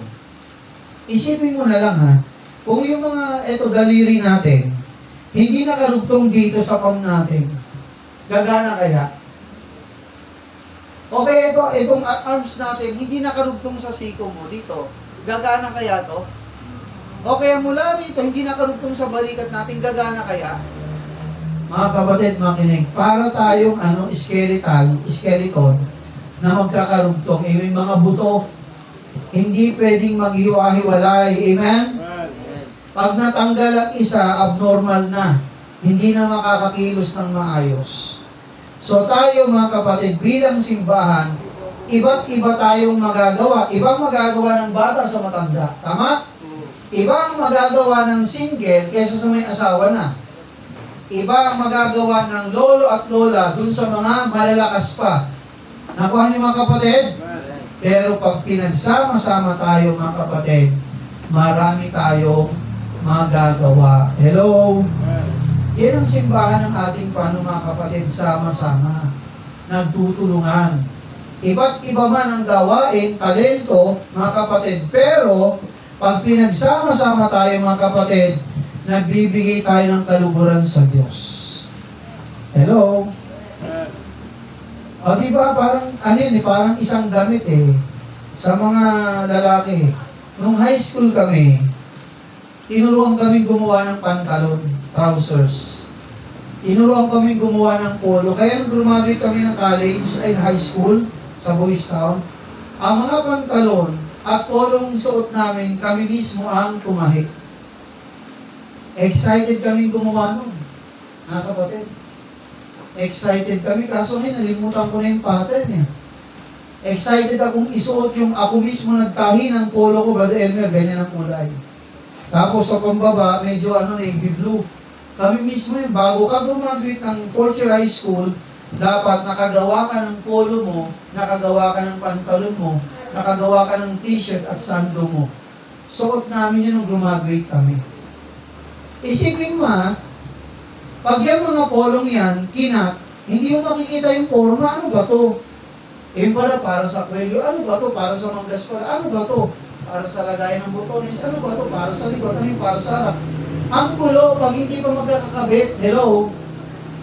Isipin mo na lang ha, kung yung mga daliri natin, hindi nakarugtong dito sa palm natin, gagana kaya? Okay, itong arms natin, hindi nakarugtong sa siko mo dito, gagana kaya to? O kaya mula rito, hindi nakarugtong sa balikat natin, gagana kaya? Mga kapatid, makinig, para tayong skeleton na magkakarugtong. May mga buto, hindi pwedeng maghiwa-hiwalay. Amen? Pag natanggal ang isa, abnormal na. Hindi na makakakilos ng maayos. So tayo mga kapatid, bilang simbahan, iba't iba tayong magagawa. Ibang magagawa ng bata sa matanda. Tama? Ibang magagawa ng single kaysa sa may asawa na. Iba ang magagawa ng lolo at lola dun sa mga malalakas pa. Nakuha niyo mga kapatid? Pero pag pinagsama-sama tayo mga kapatid, marami tayong magagawa. Hello? Yan ang simbahan ng ating paano mga kapatid, sama-sama. Nagtutulungan. Iba't iba man ang gawain, talento, mga kapatid, pero pag pinagsama-sama tayo mga kapatid, nagbibigay tayo ng kaluguran sa Diyos. Hello? O diba, parang isang damit sa mga lalaki. Nung high school kami, tinuruan kami gumawa ng pantalon, trousers. Tinuruan kami gumawa ng polo. Kaya nung graduate kami ng college, high school, sa Boys Town, ang mga pantalon at polong suot namin, kami mismo ang tumahi. Excited kami gumawa nun. Mga kapatid. Excited kami, kaso ngayon nalimutan ko na yung pattern Excited akong isuot yung ako mismo nagtahi ng polo ko, Brother Elmer, ganyan ang kulay. Tapos sa pambaba, medyo navy blue. Kami mismo bago ka graduate ng 4th year high school, dapat nakagawa ka ng polo mo, nakagawa ka ng pantalon mo, nakagawa ka ng t-shirt at sando mo. Suot namin yun nung graduate kami. Isipin mo pag yung mga polong yan, kinat, hindi mo makikita yung forma, ano ba to? Pala para sa kwelyo, ano ba to? Para sa manggas pala, ano ba to? Para sa lagayan ng botones, ano ba to? Para sa likod, ano yung para sa harap? Ang gulo, pag hindi pa magkakakabit, hello?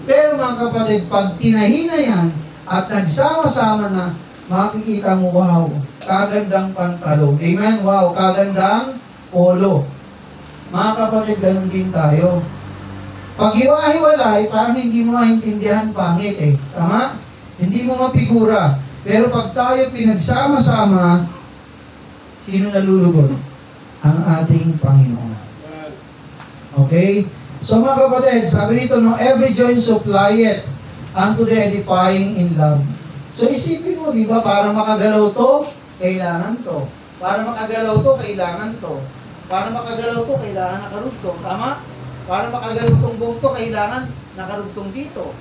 Pero mga kapatid, pag tinahina yan, at nagsama-sama na, makikita mo, wow, kagandang pantalon. Amen? Wow, kagandang polo. Mga kapatid, ganun din tayo. Pag hiwa-hiwalay, parang hindi mo maintindihan pangit Tama? Hindi mo mapigura. Pero pag tayo pinagsama-sama, sino nalulugod? Ang ating Panginoon. Okay? So mga kapatid, sabi nito, no, every joint supplieth unto the edifying in love. So isipin mo, di ba, para makagalaw to, kailangan to. Para makagalaw to, kailangan to. Para makagalaw to, kailangan nakarugtong. Tama? Para makagalaw tong buong to, kailangan nakarugtong dito.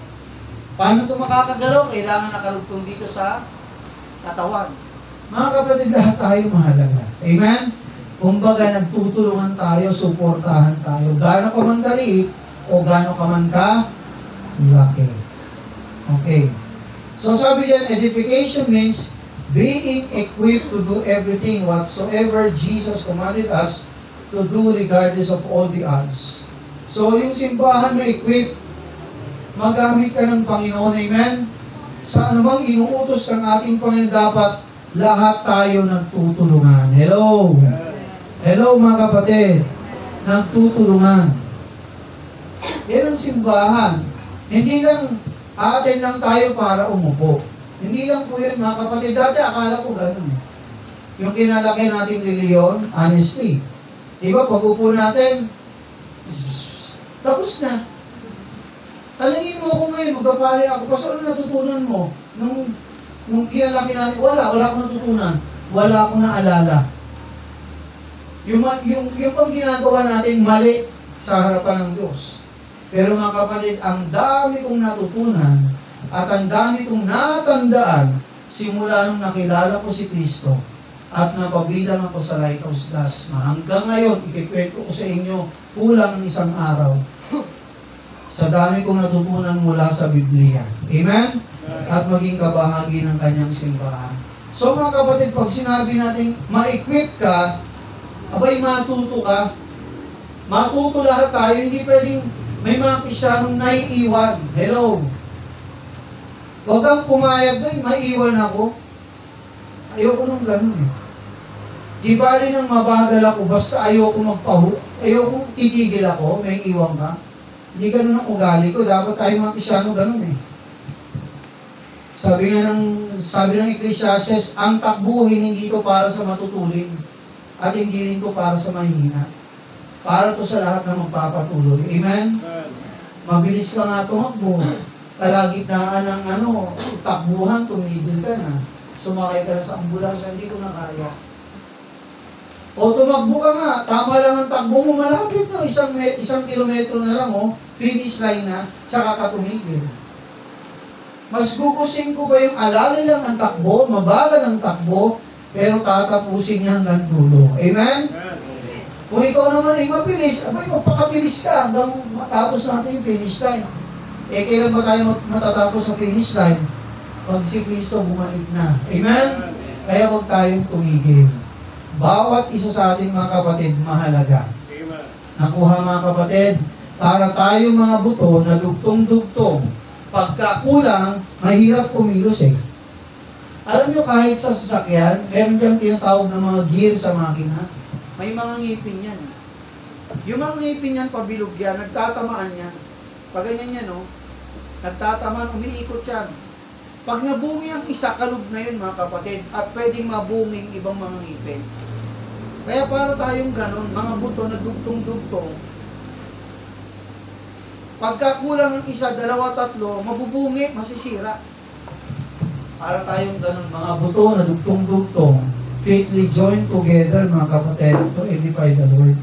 Paano ito makakagalaw? Kailangan nakarugtong dito sa katawan. Mga kapatid, lahat tayo mahalaga. Amen? Kumbaga, nagtutulungan tayo, suportahan tayo. Gaano ka man kaliit, o gaano ka man ka laki. Okay. So sabi diyan, edification means being equipped to do everything whatsoever Jesus commanded us to do regardless of all the odds. So yung simbahan mo equip, magamit ka ng Panginoon, amen? Sa anumang inuutos ng ating Panginoon, dapat lahat tayo nagtutulungan. Hello? Hello mga kapatid, nagtutulungan. Yan ang simbahan. Hindi lang atin lang tayo para umupo. Hindi lang po yun mga kapatid. Dati akala ko ganun. Yung kinalaki natin reliyon, honestly. Diba pag upo natin, tapos na. Talangin mo ako ngayon, magpapali ako. Kasi ano natutunan mo? Nung kinalaki natin, wala akong natutunan. Wala akong naalala. Yung pang ginagawa natin, mali sa harapan ng Diyos. Pero mga kapatid, ang dami kong natutunan at ang dami kong natandaan simula nung nakilala ko si Kristo at napabilang ako sa Lighthouse Plasma. Hanggang ngayon, ikikwento ko sa inyo, kulang ng isang araw sa dami kong natutunan mula sa Biblia. Amen? At maging kabahagi ng kanyang simbahan. So mga kapatid, pag sinabi natin ma-equip ka, Abay, matuto ka. Matuto lahat tayo. Hindi pwedeng may mga Kristiyanong naiiwan. Hello. Huwag kang pumayag doon, maiiwan ako. Ayoko nung ganun eh. Di bali nang mabagal ako, basta ayoko ayoko titigil ako, may iwan ka. Hindi ganun ang ugali ko. Dapat tayo mga Kristiyanong ganun eh. Sabi ng Ecclesiastes, ang takbuhin hindi ito para sa matutuling at hindi rin ito para sa mahina. Para to sa lahat na magpapatuloy. Amen? Mabilis ka nga tumakbo. Kalagitnaan ng takbuhan, tumigil ka na. Sumakay ka na sa ambulansya, hindi ko na kaya. O tumakbo ka nga, tama lang ang takbo mo, malapit na, isang kilometro na lang, finish line na, tsaka ka tumigil. Mas gugusin ko ba yung alali lang ang takbo, mabagal ang takbo, pero tatapusin niya hanggang dulo. Amen? Kung ikaw naman ay mabilis, abay, magpakabilis ka hanggang matapos natin yung finish line. Eh, kailan ba tayo matatapos sa finish line? Pag si Kristo bumalik na. Amen? Kaya huwag tayong tumigil. Bawat isa sa ating mga kapatid, mahalaga. Amen. Nakuha mga kapatid, para tayo mga buto na dugtong-dugtong. Pagkakulang, mahirap kumilos eh. Alam nyo, kahit sa sasakyan, meron diyang tinatawag na mga gear sa makina. May mga ngipin yan. Yung mga ngipin yan, pabilog yan, nagtatamaan yan. Pag ganyan yan, nagtatamaan, umiikot yan. Pag nabungi ang isa, kalog na yun mga kapatid, at pwedeng mabunging ibang mga ngipin. Kaya para tayong ganon, mga buto na dugtong-dugtong, pagka kulang ang isa, dalawa, tatlo, mabubungi, masisira. Para tayong ganon, mga buto na dugtong-dugtong, faithfully joined together mga kapatid, to edify the Lord.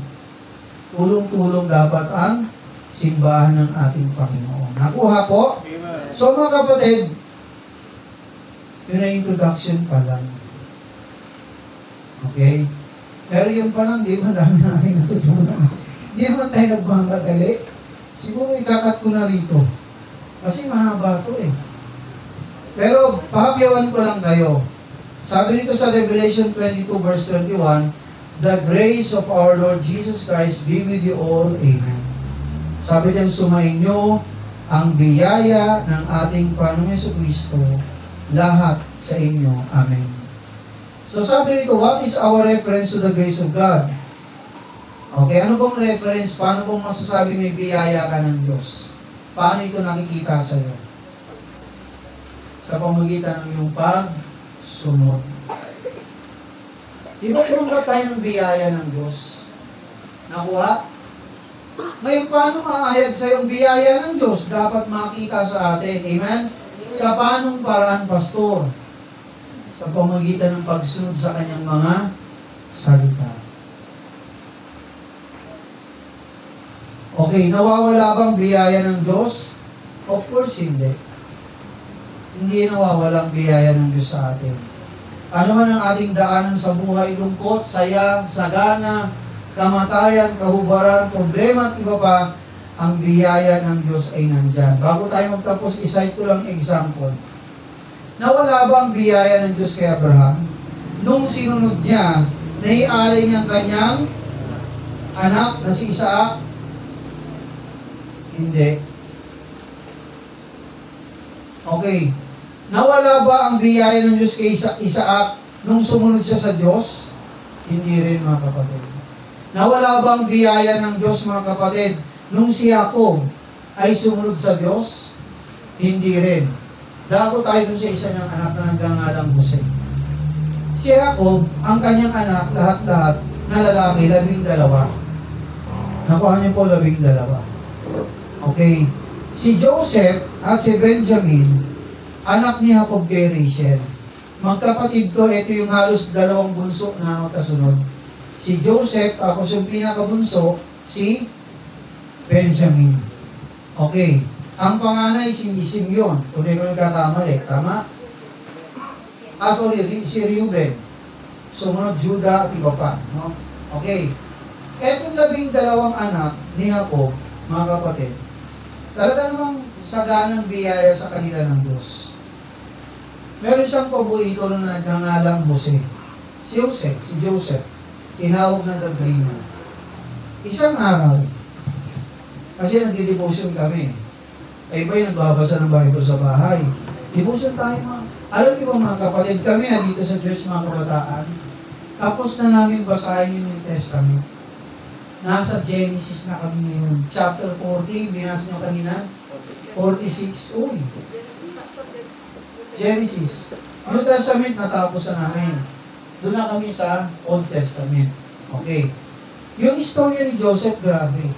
Tulong-tulong dapat ang simbahan ng ating Panginoon. Nakuha po? Amen. So mga kapatid, yun na introduction pa lang. Okay? Pero yun pa lang, di ba dami na aking natutunan? Di ba tayo nagmamadali? Siguro ikakat ko na rito. Kasi mahaba to eh. Pero pahapyawan ko lang kayo. Sabi nito sa Revelation 22 verse 21, the grace of our Lord Jesus Christ be with you all. Amen. Sabi diyan, sumainyo ang biyaya ng ating Panginoong Jesucristo, lahat sa inyo. Amen. So sabi nito, what is our reference to the grace of God? Okay, ano bang reference? Paano bang masasabi may biyaya ka ng Diyos? Paano ito nakikita sa iyo? Sa pamagitan ng iyong pagsunod. Di ba tumanggap tayo ng biyaya ng Diyos? Nakuha? Ngayon, paano maahayag sa iyong biyaya ng Diyos? Dapat makita sa atin. Amen? Sa paanong paraan, pastor? Sa pamagitan ng pagsunod sa kanyang mga salita. Okay, nawawala bang biyaya ng Diyos? Of course, hindi. Hindi nawawala ang biyaya ng Diyos sa atin. Ano man ang ating daanan sa buhay, lungkot, saya, sagana, kamatayan, kahubaran, problema at iba pa, ang biyaya ng Diyos ay nandyan. Bago tayo magtapos, isite ko lang example. Nawala ba ang biyaya ng Diyos kay Abraham? Nung sinunod niya, naialay niyang kanyang anak na si Isaac? Hindi. Okay. Nawala ba ang biyaya ng Diyos kay Isaac nung sumunod siya sa Diyos? Hindi rin mga kapatid. Nawala ba ang biyaya ng Diyos mga kapatid nung si Jacob ay sumunod sa Diyos? Hindi rin. Dako tayo dun sa isa niyang anak na nagngangalang Jose. Si Jacob, ang kanyang anak, lahat-lahat na lalaki, 12. Nakuha niyo po 12. Okay. Si Joseph at si Benjamin, anak ni Jacob kay Rachel. Magkapatid ko, ito yung halos dalawang bunso na magkasunod. Si Joseph, tapos yung pinakabunso, si Benjamin. Okay. Ang panganay, si Simeon. Kung hindi ko nagkakamali. Tama? Sorry, si Reuben. Sumunod, Judah at iba pa. No? Okay. Etong 12 anak ni Jacob, mga kapatid, talaga namang saganang biyaya sa kanila ng Diyos. Meron siyang paborito na nagngangalang Jose. Si Joseph. tinawag na the dreamer. Isang araw, kasi nagdi-devotion kami. Ay ba yung nagbabasa ng Bible sa bahay? Devotion tayo mga. Alam niyo ba mga kapatid, kami dito sa church mga kabataan, tapos na namin basahin yung New Testament. Nasa Genesis na kami ngayon. Chapter 40, binasa niyo kanina? 46. Uy. Genesis. New Testament natapos na namin. Doon na kami sa Old Testament. Okay. Yung istorya ni Joseph, grabe.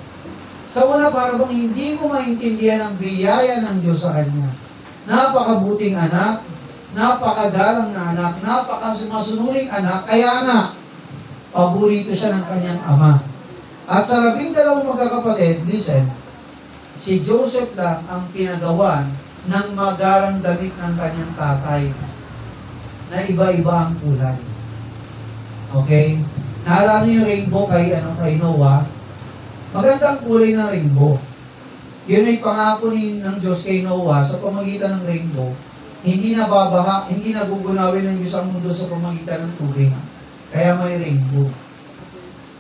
Sa una, para bang hindi mo maintindihan ang biyaya ng Diyos sa kanya. Napakabuting anak, napakagalang na anak, napakasumasunuring anak, kaya nga, paborito siya ng kanyang ama. At sa 12 magkakapatid, listen, si Joseph lang ang pinagawan ng magarang damit ng kanyang tatay na iba-iba ang kulay. Okay? Naalala niyo yung rainbow kay Noah? Magandang kulay ng rainbow. Yun ay pangako ng Diyos kay Noah sa pamagitan ng rainbow. Hindi nababaha, hindi nagugunawin ng Diyos ang mundo sa pamagitan ng tubig. Kaya may rainbow.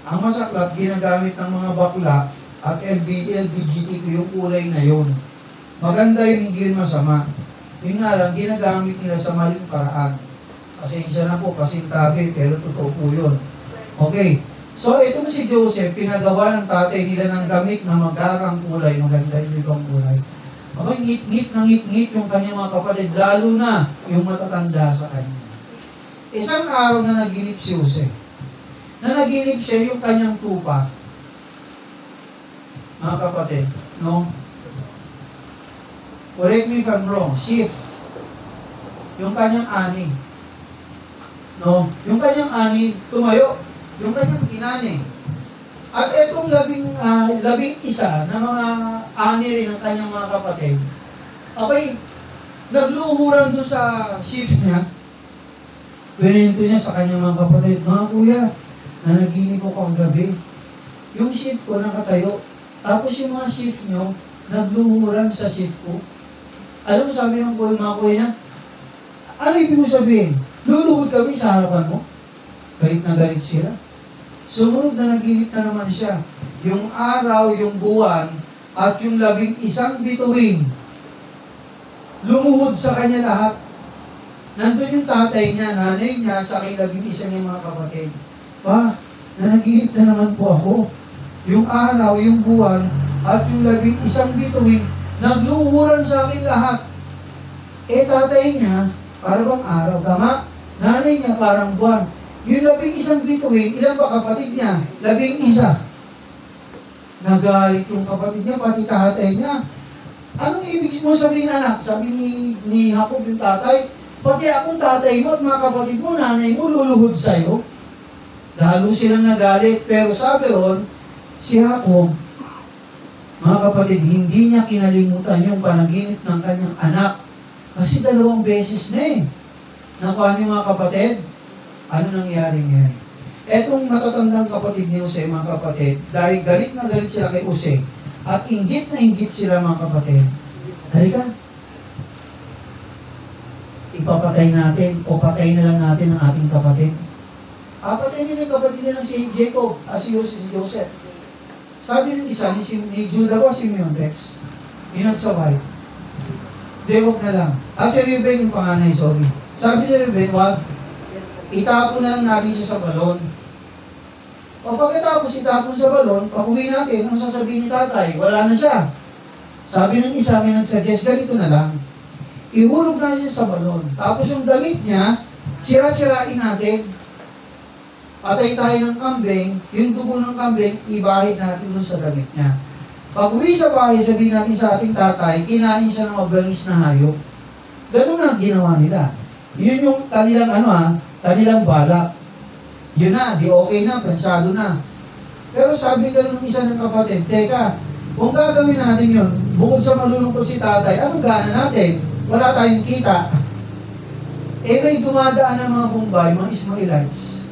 Ang masaklap, ginagamit ng mga bakla at LGBTQ yung kulay na yun. Maganda yun, hindi yun masama. Yun nga lang, ginagamit nila sa maling paraan. Pasensya na po, pasintabi, pero totoo po yun. Okay. So, itong si Joseph, pinagawa ng tatay nila ng gamit na magarang kulay, maganda yung ibang kulay. Okay, ngit-ngit na ngit-ngit yung kanyang mga kapatid, lalo na yung matatanda sa kanya. Isang araw na naginip si Joseph, na naginip siya yung kanyang tupa. Mga kapatid, no? Correct me if I'm wrong, shift. Yung kanyang ani. No? Yung kanyang ani, tumayo. Yung kanyang inani. At itong labing isa na mga ani rin ng kanyang mga kapatid, abay, nagluhuran doon sa shift niya. Pinento niya sa kanyang mga kapatid, mga kuya, nanaginip ko ang gabi. Yung shift ko nakatayo. Tapos yung mga shift nyo, nagluhuran sa shift ko. Alam mo, sabi ng mga kuya niya, ano ibig mo sabihin? Luluhod kami sa harapan mo? Galit na galit sila. Sumunod na naginip na naman siya. Yung araw, yung buwan, at yung 11 bituin, lumuhod sa kanya lahat. Nandun yung tatay niya, nanay niya, sa aking 11 niyang mga kapatid. Pa, nanaginip na naman po ako. Yung araw, yung buwan, at yung 11 bituin, nagluhuran sa akin lahat. Eh, tatay niya, para bang araw, tama? Nanay niya, parang buwan. Yung 11 bituin, ilan ba kapatid niya? 11. Nagalit yung kapatid niya, pati tatay niya. Anong ibig mo sabihin, anak? Sabi ni Jacob, yung tatay, pati akong tatay mo at mga kapatid mo, nanay mo, luluhod sa'yo. Lalo silang nagalit. Pero sabi ron, si Jacob, mga kapatid, hindi niya kinalimutan yung panaginip ng kanyang anak. Kasi 2 beses na eh. Nakuha niyo mga kapatid, ano nangyari ngayon? Etong matatandang kapatid ni Jose, mga kapatid, dahil galit na galit sila kay Jose, at inggit na inggit sila mga kapatid, halika, ipapatay natin o patay na lang natin ang ating kapatid. Patay nila yung kapatid nila si Jacob, si Joseph. Sabi ng isa, ni Judah o Simeon Rex, inagsaway. Dewag na lang. Si Reuben yung panganay, sorry. Sabi ni Reuben, wag, itapon na lang natin siya sa balon. O pagkatapos itapon sa balon, pag-uwi natin, ang sasabihin ni tatay, wala na siya. Sabi ng isa, may nag-suggest, ganito na lang. Ihulog na siya sa balon. Tapos yung damit niya, sira-sirain natin. Patay tayo ng kambing, yung dugo ng kambing, ibahid natin dun sa damit niya. Pag-uwi sa bahay, sabihin natin sa ating tatay, kinain siya ng mabangis na hayop. Ganun na ginawa nila. Yun yung kanilang kanilang balak. Yun na, di okay na, plansyado na. Pero sabi ka ng isa ng kapatid, teka, kung gagawin natin yun, bukod sa malulungkot si tatay, anong gana natin? Wala tayong kita. May dumadaan ng mga Bombay, mga Ismailites,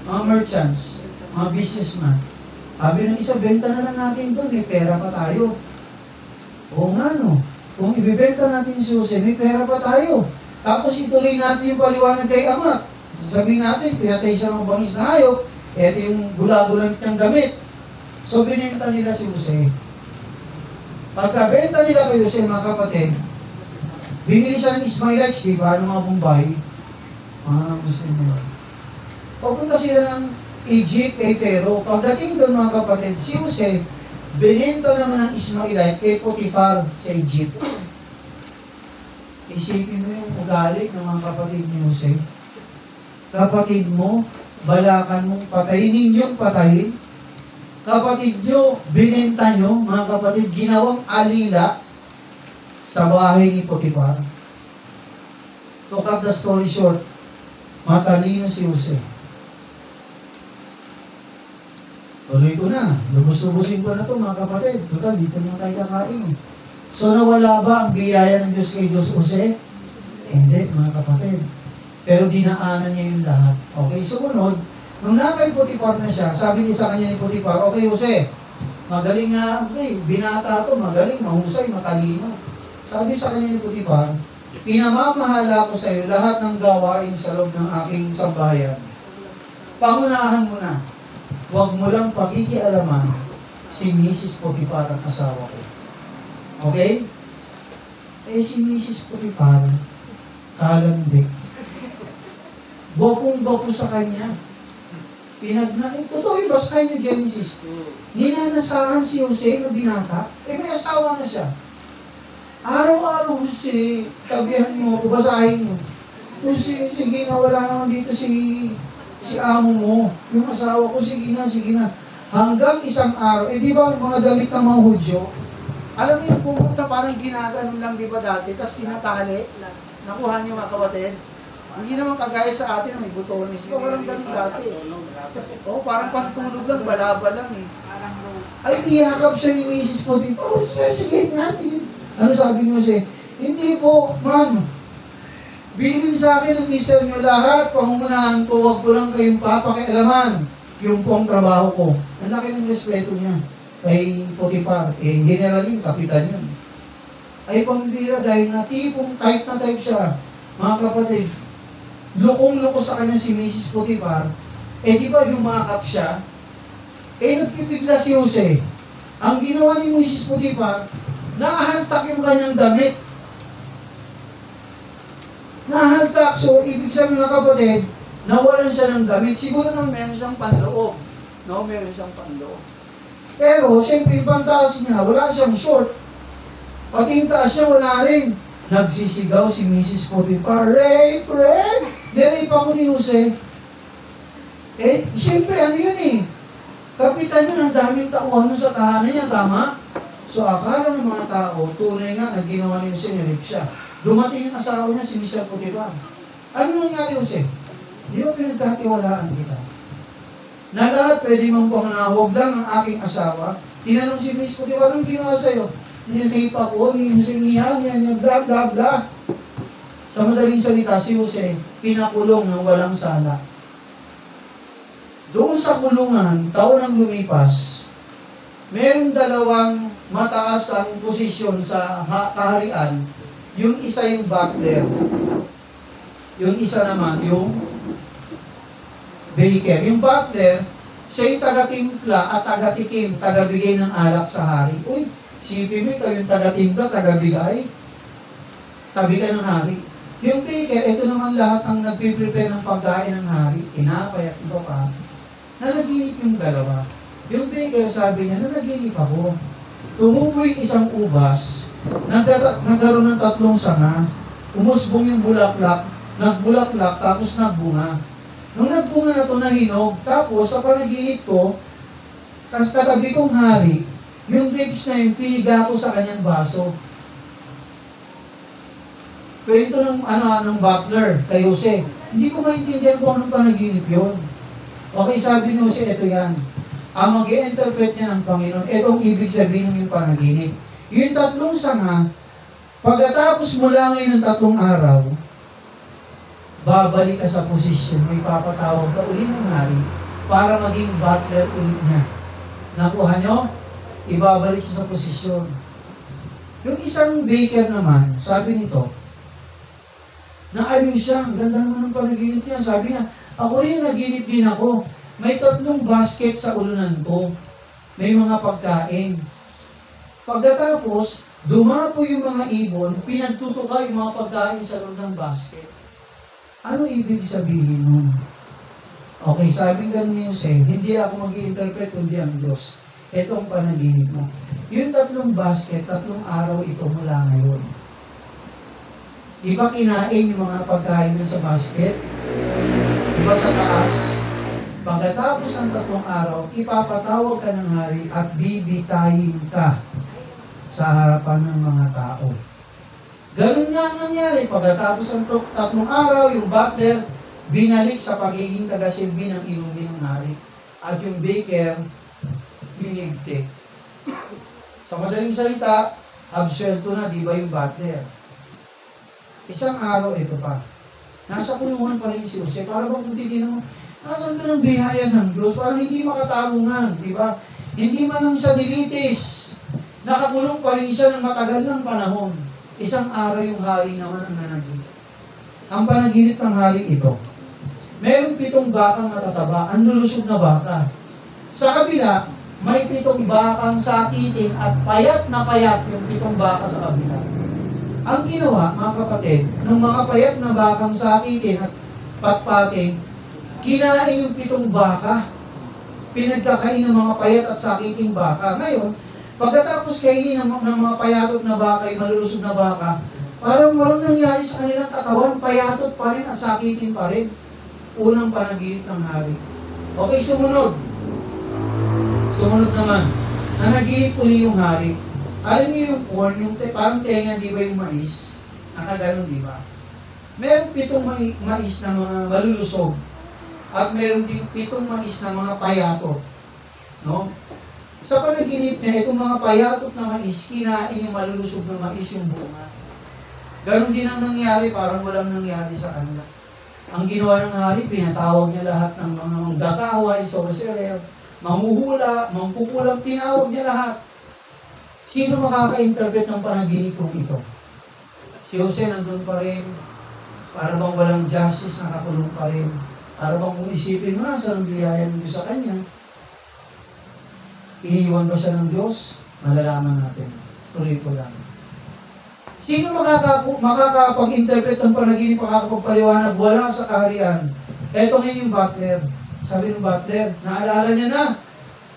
mga merchants, mga businessman. Sabi ng isa, benta na lang natin doon, may pera pa tayo. Oo nga no, kung ibibenta natin si Jose, may pera pa tayo. Tapos ituloy natin yung paliwanag kay ama. Sabihin natin, pinatay siya ng bangis na hayop, Ito yung gula-gulanit niyang gamit. So, binenta nila si Jose. Pagkabenta nila kay Jose, mga kapatid, binili siya ng Ismailites, di ba? Ng mga Bombay. Muslim nila. Papunta sila ng Egypt, kay Pharaoh. Pagdating doon, mga kapatid, si Jose, binenta naman ng Ismailite kay Potiphar sa Egypt. Isipin mo yung ugali ng mga kapatid ni Jose. Kapatid mo, balakan mong patayin, ninyong patayin. Kapatid nyo, binenta nyo, mga kapatid, ginawang alila sa bahay ni Potiphar. To cut the story short, matalino si Jose. Tuloy ko na. Lubos-lubusin ko na ito, mga kapatid. Total, dito naman tayo kakain. So, nawala ba ang biyaya ng Diyos kay Jose? Hindi, mga kapatid. Pero dinaanan niya yung lahat. Okay, sumunod, nung nakay Potiphar na siya, sabi niya sa kanya ni Potiphar, okay, Jose, magaling nga, okay, binata to, magaling, mahusay, matalino. Sabi sa kanya ni Potiphar, pinamamahala ko sa iyo lahat ng gawain sa loob ng aking sambahayan. Pangunahan mo na. Huwag mo lang pakikialaman si Mrs. Potiphar ang asawa ko. Okay? Eh, si Mrs. Potiphar, kalandik. Bopong-bopo sa kanya. Totoo yung basahin yung Genesis. Ninanasahan si Jose na binata. Eh, may asawa na siya. Araw-araw, Jose, tabihan mo, basahin mo. Jose, sige nga, wala naman dito si amo mo, yung asawa ko, sige na. Hanggang isang araw, di ba mga damit ng mga Hudyo, alam mo yung pumunta parang ginaganon lang, di ba dati, tapos tinatali, nakuha niyo mga kapatid. Hindi naman kagaya sa atin na may butones, ikaw walang ganun dati. O, parang pantulog lang, balaba lang eh. Ay, niyakap siya ni Mrs. Potiphar, sige natin. Ano sabi mo siya? Hindi po, ma'am. Bilin sa akin ng mister nyo lahat, pangungunahan ko, huwag ko lang kayong papakialaman. Yung pong trabaho ko. Ang laki ng respeto niya kay Potiphar. Eh, general yun, kapitan yun. Ay, pambira, dahil na tipong type na type siya. Mga kapatid, lukong-luko sa kanya si Mrs. Potiphar. Eh, di ba yumakap siya? Eh, nagpipigla si Jose. Ang ginawa ni Mrs. Potiphar, nakahantak yung kanyang damit. Nahantak. So, ibig sabihin mga kapatid, nawalan siya ng damit. Siguro naman meron siyang panloob. No, meron siyang panloob. Pero, siyempre, yung pantaas niya, wala siyang short. Pati yung taas niya, wala rin. Nagsisigaw si Mrs. Potiphar, rape, rape! Dere pa ko ni Jose. Eh, siyempre, ano yun eh? Kapitan yun, ang daming tauhan sa tahanan niya, tama? So, akala ng mga tao, tunay nga na ginawa ni Jose, nirip siya. Dumating yung asawa niya, si Mrs. Potiphar. Ano nangyari, Jose? Di ba pinagkatiwalaan kita? Na lahat pwede mong panganahog lang ang aking asawa. Tinanong si Mrs. Potiphar, anong ginawa sa'yo? Ninipa ko, niya, bla bla bla. Sa madaling salita, si Jose, pinakulong ng walang sala. Doon sa kulungan, taon ang lumipas, merong dalawang mataas ang posisyon sa kaharian. Yung isa yung butler. Yung isa naman, yung baker. Yung butler, siya yung taga-timpla at taga-tikim, taga-bigay ng alak sa hari. Uy, sipin mo, ikaw yung taga-timpla, taga-bigay. Tabi ka ng hari. Yung baker, ito naman lahat ang nagpiprepare ng pagkain ng hari. Tinapay at iba pa. Nalaginip yung dalawa. Yung baker, sabi niya, nalaginip ako. Tumubo yung isang ubas, nagkaroon ng 3 sanga, umusbong yung bulaklak, nagbulaklak, tapos nagbunga. Nung nagbunga na ito, nahinog, tapos sa panaginip ko, katabi kong hari, yung grapes na yun, piniga ko sa kanyang baso. Kwento ng butler kay Jose, hindi ko maintindihan kung anong panaginip yun. Okay, sabi ni Jose, ito yan. Ang mag-i-interpret niya ng Panginoon, itong ibig sabihin ng yung panaginip. Yung 3 sanga, pagkatapos mula ngayon ng 3 araw, babalik ka sa posisyon, may papatawag ka uli ng hari para maging butler ulit niya. Nakuha nyo? Ibabalik siya sa posisyon. Yung isang baker naman, sabi nito, naayos siya, ang ganda naman ng panaginip niya. Sabi niya, ako rin naginip din ako. may 3 basket sa ulunan ko. May mga pagkain. Pagkatapos, dumapo yung mga ibon, pinagtutuka yung mga pagkain sa loob ng basket. Ano ibig sabihin nun? Okay, sabi nga ni Jose, hindi ako mag-i-interpret kundi ang Diyos. Ito ang panaginip mo. Yung 3 basket, 3 araw ito mula ngayon. Iba kinain yung mga pagkain sa basket, iba sa taas. Pagkatapos ng 3 araw, ipapatawag ka ng hari at bibitayin ka sa harapan ng mga tao. Ganun nga ang nangyari. Pagkatapos ng 3 araw, yung butler, binalik sa pagiging tagasilbi ng inumin ng hari. At yung baker, binigtik. Sa madaling salita, absuelto na, di ba yung butler? Isang araw, ito pa. Nasa kulungan pa rin si Jose. Para bang kung titignan mo, nasaan ka ng bihaya ng Diyos? Para hindi makatarungan, di ba? Hindi man lang sa dilitis. Nakakulong pa rin siya ng matagal ng panahon. Isang araw yung hari naman ang nanaginip. Ang panaginip ng hari ito, mayroong 7 bakang matataba, ang lulusog na baka. Sa kabila, may 7 bakang sakitin at payat na payat yung 7 baka sa kabila. Ang ginawa, mga kapatid, ng mga payat na bakang sakitin at patpating, kinain yung 7 baka. Pinagkakain ng mga payat at sakiting baka. Ngayon, pagkatapos kainin ng mga payatot na baka, yung malulusog na baka, parang walang nangyari sa kanilang katawan, payatot pa rin at sakitin pa rin. Unang panaginip ng hari. Okay, sumunod. Sumunod naman. Nanaginip uli yung hari. Alam niyo yung corn, yung parang tenga, di ba yung mais? Nakaganon, di ba? Meron 7 mais na mga malulusog. At meron din 7 mais na mga payatot. No? Sa panaginip niya, itong mga payatot na mais, kinain yung malulusog na mais yung bunga. Ganon din ang nangyari, parang walang nangyari sa kanila. Ang ginawa ng hari, pinatawag niya lahat ng mga magdakaway, sorcerer, mamuhula, mangkukulam, tinawag niya lahat. Sino makaka-interpret ng panaginip kong ito? Si Jose nandun pa rin, para bang walang justice, nakakulong pa rin. Para bang kung isipin mo, saan ang biyaya ng Diyos sa kanya? Iniwan ba siya ng Diyos? Malalaman natin. Tuloy ko lang. Sino makakapag-interpret ng panaginip, makakapagpaliwanag? Wala sa kaharian. Eto ngayon yung butler. Sabi ng butler, naalala niya na,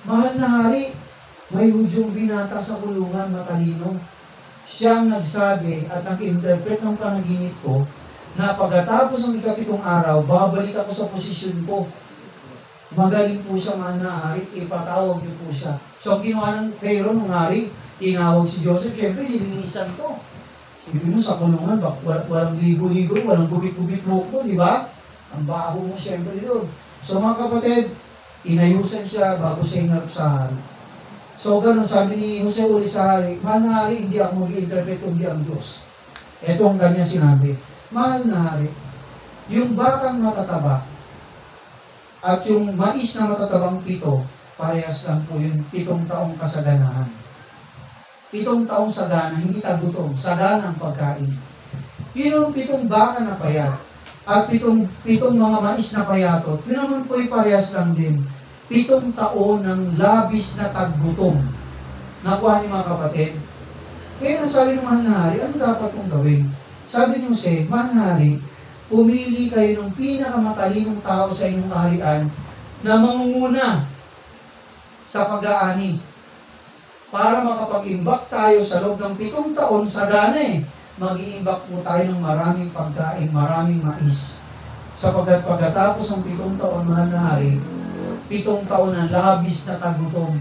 mahal na hari, may Hudyong binata sa kulungan, matalino. Siyang nagsabi at nag-interpret ng panaginip ko na pagkatapos ng 7 araw, babalik ako sa posisyon ko. Magaling po siya, mahal na hari, ipatawag niyo po siya. So, ang ginawa ng Pharaoh ng hari, tinawag si Joseph, syempre, nilinisan to. Sige mo sa kulungan, walang ligo-ligo, walang gubit-gubit mo ko, di ba? Ang baho mo syempre doon. So, mga kapatid, inayusan siya bago siya hinarap sa hari. So, ganun, sabi ni Jose uli sa hari, mahal na hari, hindi ako mag-i-interpret kundi ang Diyos. Ito ang kanya sinabi, mahal na hari, yung bakang matataba at yung mais na matatabang 7, parehas lang po yung 7 taong kasaganahan. 7 taong sagana, hindi tagutom, sagana ang pagkain. Yung 7 baka na payat at 7 mga mais na payatot, yun naman po ay parehas lang din. 7 taon ng labis na taggutom. Nakuha ni mga kapatid. Kaya nasabi ng mahal na hari, ano dapat kong gawin? Sabi ni Jose, mahal na hari, pumili kayo ng pinakamatalinong tao sa inyong kaharian na mangunguna sa pag-aani. Para makapag-imbak tayo sa loob ng 7 taon, sagana mag-iimbak po tayo ng maraming pagkain, maraming mais. Sapagkat pagkatapos ng 7 taon, mahal na hari, 7 taon ng labis na tagutom,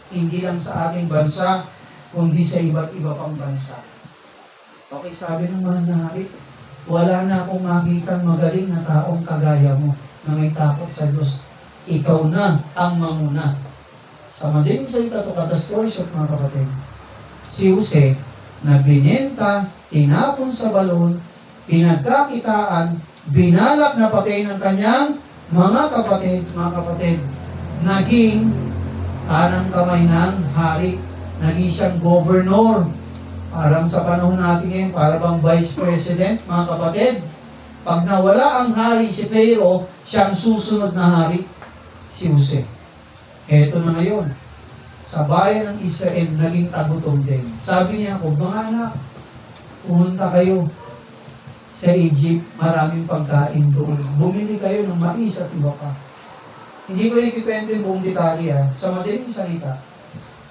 hindi lang sa ating bansa, kundi sa iba't iba pang bansa. Okay, sabi ng mahal na hari, wala na akong makitang magaling na taong kagaya mo na may takot sa Diyos. Ikaw na ang mamuna. Sa madaling salita ito, katastorsyot mga kapatid. Si Jose, na binenta, tinapon sa balon, pinagkakitaan, binalak na patayin ng kanyang mga kapatid, naging kanang kamay ng hari, naging siyang governor. Parang sa panahon natin ngayon, para bang vice president, mga kapatid. Pag nawala ang hari si Pharaoh, siyang susunod na hari. Si Jose. Eto na ngayon. Sa bayan ng Israel, naging tagutom din. Sabi niya ako, mga anak, pumunta kayo sa Egypt, maraming pagkain doon. Bumili kayo ng mais at iba pa. Hindi ko ikikwento yung buong detalye. Sa madaling salita,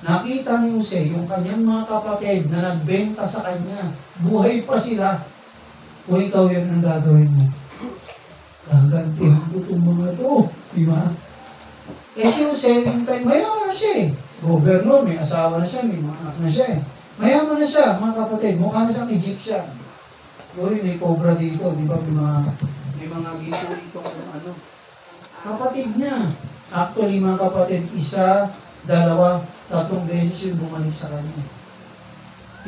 nakita ni Jose yung kanyang mga kapatid na nagbenta sa kanya. Buhay pa sila. Kung ikaw yun ang gagawin mo. Gagantihan ko itong mga ito. Diba? Eh si Jose, yung time, mayaman na siya eh. Gobernador, may asawa na siya, may mga anak na siya eh. Mayaman na siya, mga kapatid. Mukha na siyang Egyptian. Yuri, may cobra dito. Di ba? May mga ginto dito kung ano. Kapatid niya. Actually, mga kapatid, 1, 2, 3 beses yung bumalik sa kanya.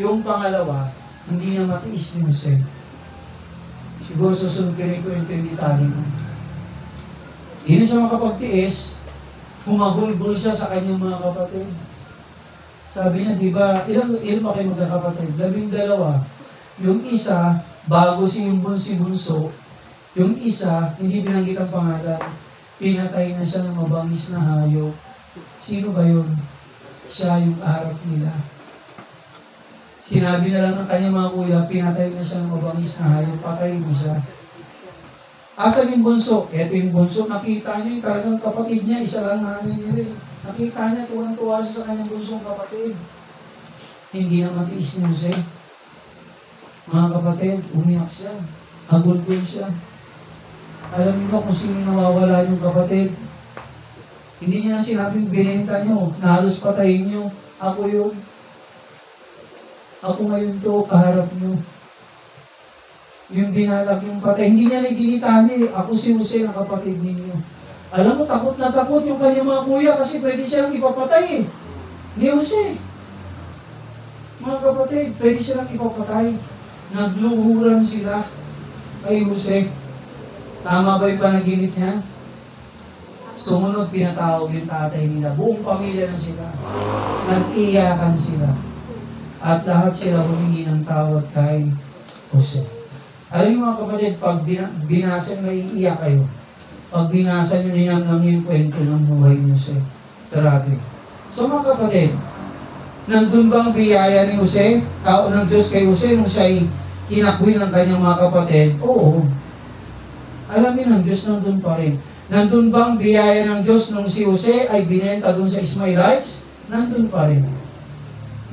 Yung pangalawa, hindi niya matiis ni Jose. Siguro susunod ko yung detalye mo. Hindi na siya makapagtiis. Humagulgol siya sa kanyang mga kapatid. Sabi niya, di ba, ilan pa kayo magkakapatid? 12. Yung isa, bago si bunso, yung isa, hindi binanggit ang pangalan, pinatay na siya ng mabangis na hayop. Sino ba yun? Siya yung arap nila. Sinabi na lang ng kanyang mga kuya, pinatay na siya ng mabangis na hayop, patay na siya. Asan yung bunso? Eto yung bunso, nakita niya yung talagang kapatid niya, isa lang nanay niya rin. Nakita niya, tuwang-tuwa siya sa kanyang bunsong kapatid. Hindi na matiis ni Jose. Mga kapatid, umiyak siya. Agulgol siya. Alam niyo kung sino nawawala yung kapatid? Hindi niya na sinabing binenta niyo, na halos patayin niyo. Ako yun. Ako ngayon to, kaharap niyo. Yung binalak yung patay. Hindi niya naginitani. Ako si Jose na kapatid ninyo. Alam mo, takot na takot yung kanyang mga kuya kasi pwede silang ipapatay eh. Ni Jose. Mga kapatid, pwede silang ipapatay. Nagluhuran sila kay Jose. Tama ba yung panaginip niya? Sumunod, pinatawag yung tatay nila. Buong pamilya na sila. Nag-iyakan sila. At lahat sila humingi ng tawad kay Jose. Alam mo mga kapatid, pag binasa nyo, iiyak kayo. Pag binasa nyo, ninamnam nyo yung kwento ng buhay ni Jose. Grabe. So mga kapatid, nandun bang biyaya ni Jose? Tao ng Diyos kay Jose nung siya'y kinakwil ng kanyang mga kapatid? Oo. Alamin ng Diyos, nandun pa rin. Nandun bang biyaya ng Diyos nung si Jose ay binenta dun sa Ismailites? Nandun pa rin.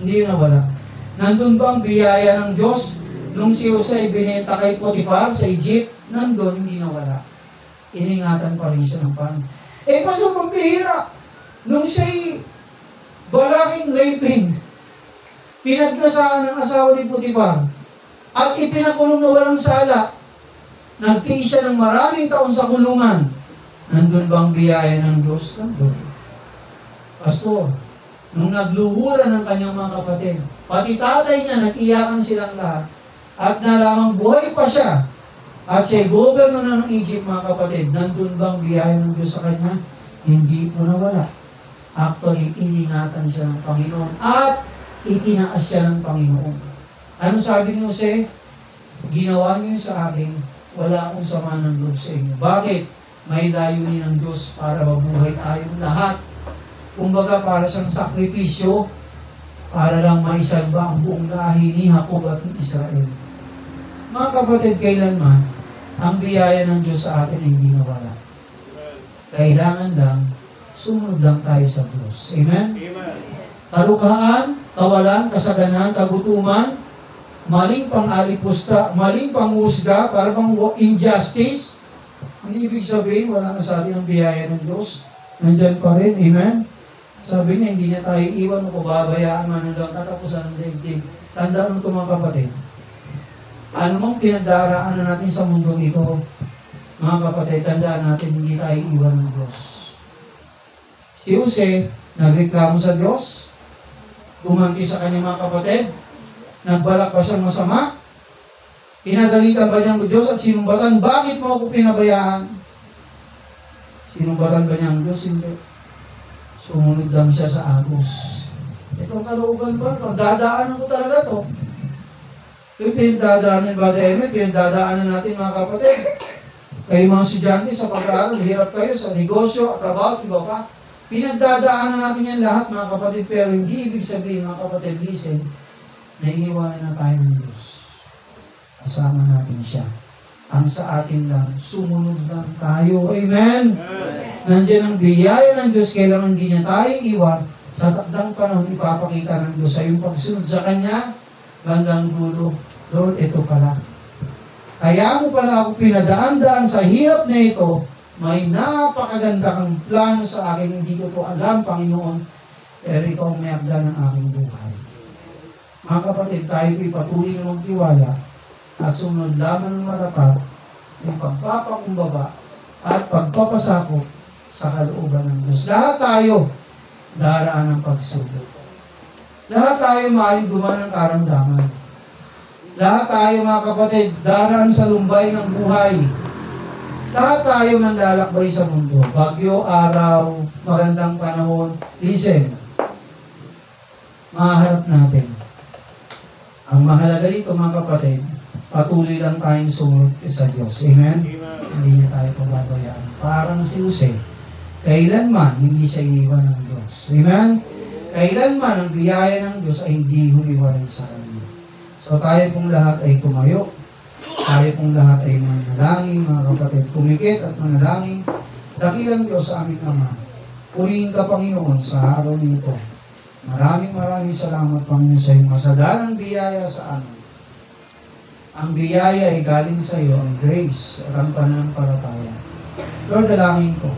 Hindi yun nawala. Nandun bang biyaya ng Diyos nung si Jose ay binenta kay Potiphar sa Egypt? Nandun, hindi nawala. Iningatan pa rin siya ng Panginoon. Eh, paso pambihira. Nung siya'y balaking raping, pinagnasahan ng asawa ni Potiphar, at ipinakulong na walang sala, nagtiis siya ng maraming taon sa kulungan. Nandun bang biyaya ng Diyos? Nandun. Pastor, nung nagluhuran ng kanyang mga kapatid, pati tatay niya, nag-iyakan silang lahat, at nalamang buhay pa siya, at siya'y gobernador na ng Egypt, mga kapatid, nandun bang biyaya ng Diyos sa kanya? Hindi po nawala. Actually, iningatan siya ng Panginoon, at itinaas siya ng Panginoon. Ano sabi ni Jose? Ginawa niyo sa akin, wala akong sama ng loob sa inyo. Bakit? May layunin ng Diyos para mabuhay tayong lahat. Kumbaga, para siyang sakripisyo, para lang maisalba ang buong lahi ni Jacob at ni Israel. Mga kapatid, kailanman, ang biyaya ng Diyos sa atin ay hindi nawala. Kailangan lang, sumunod lang tayo sa Diyos. Amen? Amen. Kalukaan, kawalan, kasaganan, kagutuman, maling pang-alipusta, maling panghusga, para bang injustice, hindi ibig sabihin, wala na sa atin ang biyaya ng Diyos. Nandyan pa rin. Amen? Sabi niya, hindi niya tayo iwan o pababayaan man hanggang katapusan ng daigdig. Tandaan mo ito mga kapatid. Ano mang pinagdaraanan natin sa mundong ito, mga kapatid, tandaan natin, hindi tayo iwan ng Diyos. Si Jose, nagreklamo sa Diyos, gumanti sa kanyang mga kapatid, nagbalak pa siyang masama, pinagalitan ba niyang Diyos at sinumbatan? Bakit mo ako pinabayaan? Sinumbatan ba niyang Diyos? Hindi. Sumunod lang siya sa agos. Itong kalooban ba? Pagdadaanan ko talaga to. Ito yung pinagdadaanan ba dahil pinagdadaanan natin mga kapatid. Kayo mga estudyante sa pag-aaral, hirap kayo sa negosyo, trabaho, iba pa. Pinagdadaanan natin yan lahat, mga kapatid, pero hindi ibig sabihin, mga kapatid, listen, naiiwanan na tayo ng Diyos. Kasama natin siya. Ang sa atin lang, sumunod lang tayo. Amen? Nandiyan ang biyaya ng Diyos, kailangan hindi niya tayo iwan. Sa takdang panahon, ipapakita ng Diyos sa iyong pagsunod sa Kanya, bandang dulo, Lord, ito pala. Kaya mo pala ako pinadaan-daan sa hirap na ito, may napakaganda kang plano sa akin, hindi ko to alam, Panginoon, pero ikaw may akda ng aking buhay. Mga kapatid, tayo ko'y patuloy na magtiwala at sumunod lamang ng matapat yung pagpapakumbaba at pagpapasakop sa kalooban ng Diyos. Lahat tayo daraan ng pagsubok. Lahat tayo maaaring dumaan ng karamdaman. Lahat tayo, mga kapatid, daraan sa lumbay ng buhay. Lahat tayo manlalakbay sa mundo. Bagyo, araw, magandang panahon. Listen, maharap natin. Ang mahalaga dito, mga kapatid, patuloy lang tayong sumunod sa Diyos. Amen? Hindi niya tayo pababayaan. Parang si Jose, kailanman hindi siya iniwan ng Diyos. Amen? Kailanman ang biyaya ng Diyos ay hindi humiwalay sa Kanya. So tayo pong lahat ay tumayo. Tayo pong lahat ay manalangin, mga kapatid. Kumikit at manalangin. Dakilang Diyos sa aming Ama. Purihin ka, Panginoon, sa araw nito. Maraming salamat, Panginoon, sa iyong masaganang biyaya sa amin. Ang biyaya ay galing sa iyo, ang grace at ang pananampalataya. Lord, dalangin ko.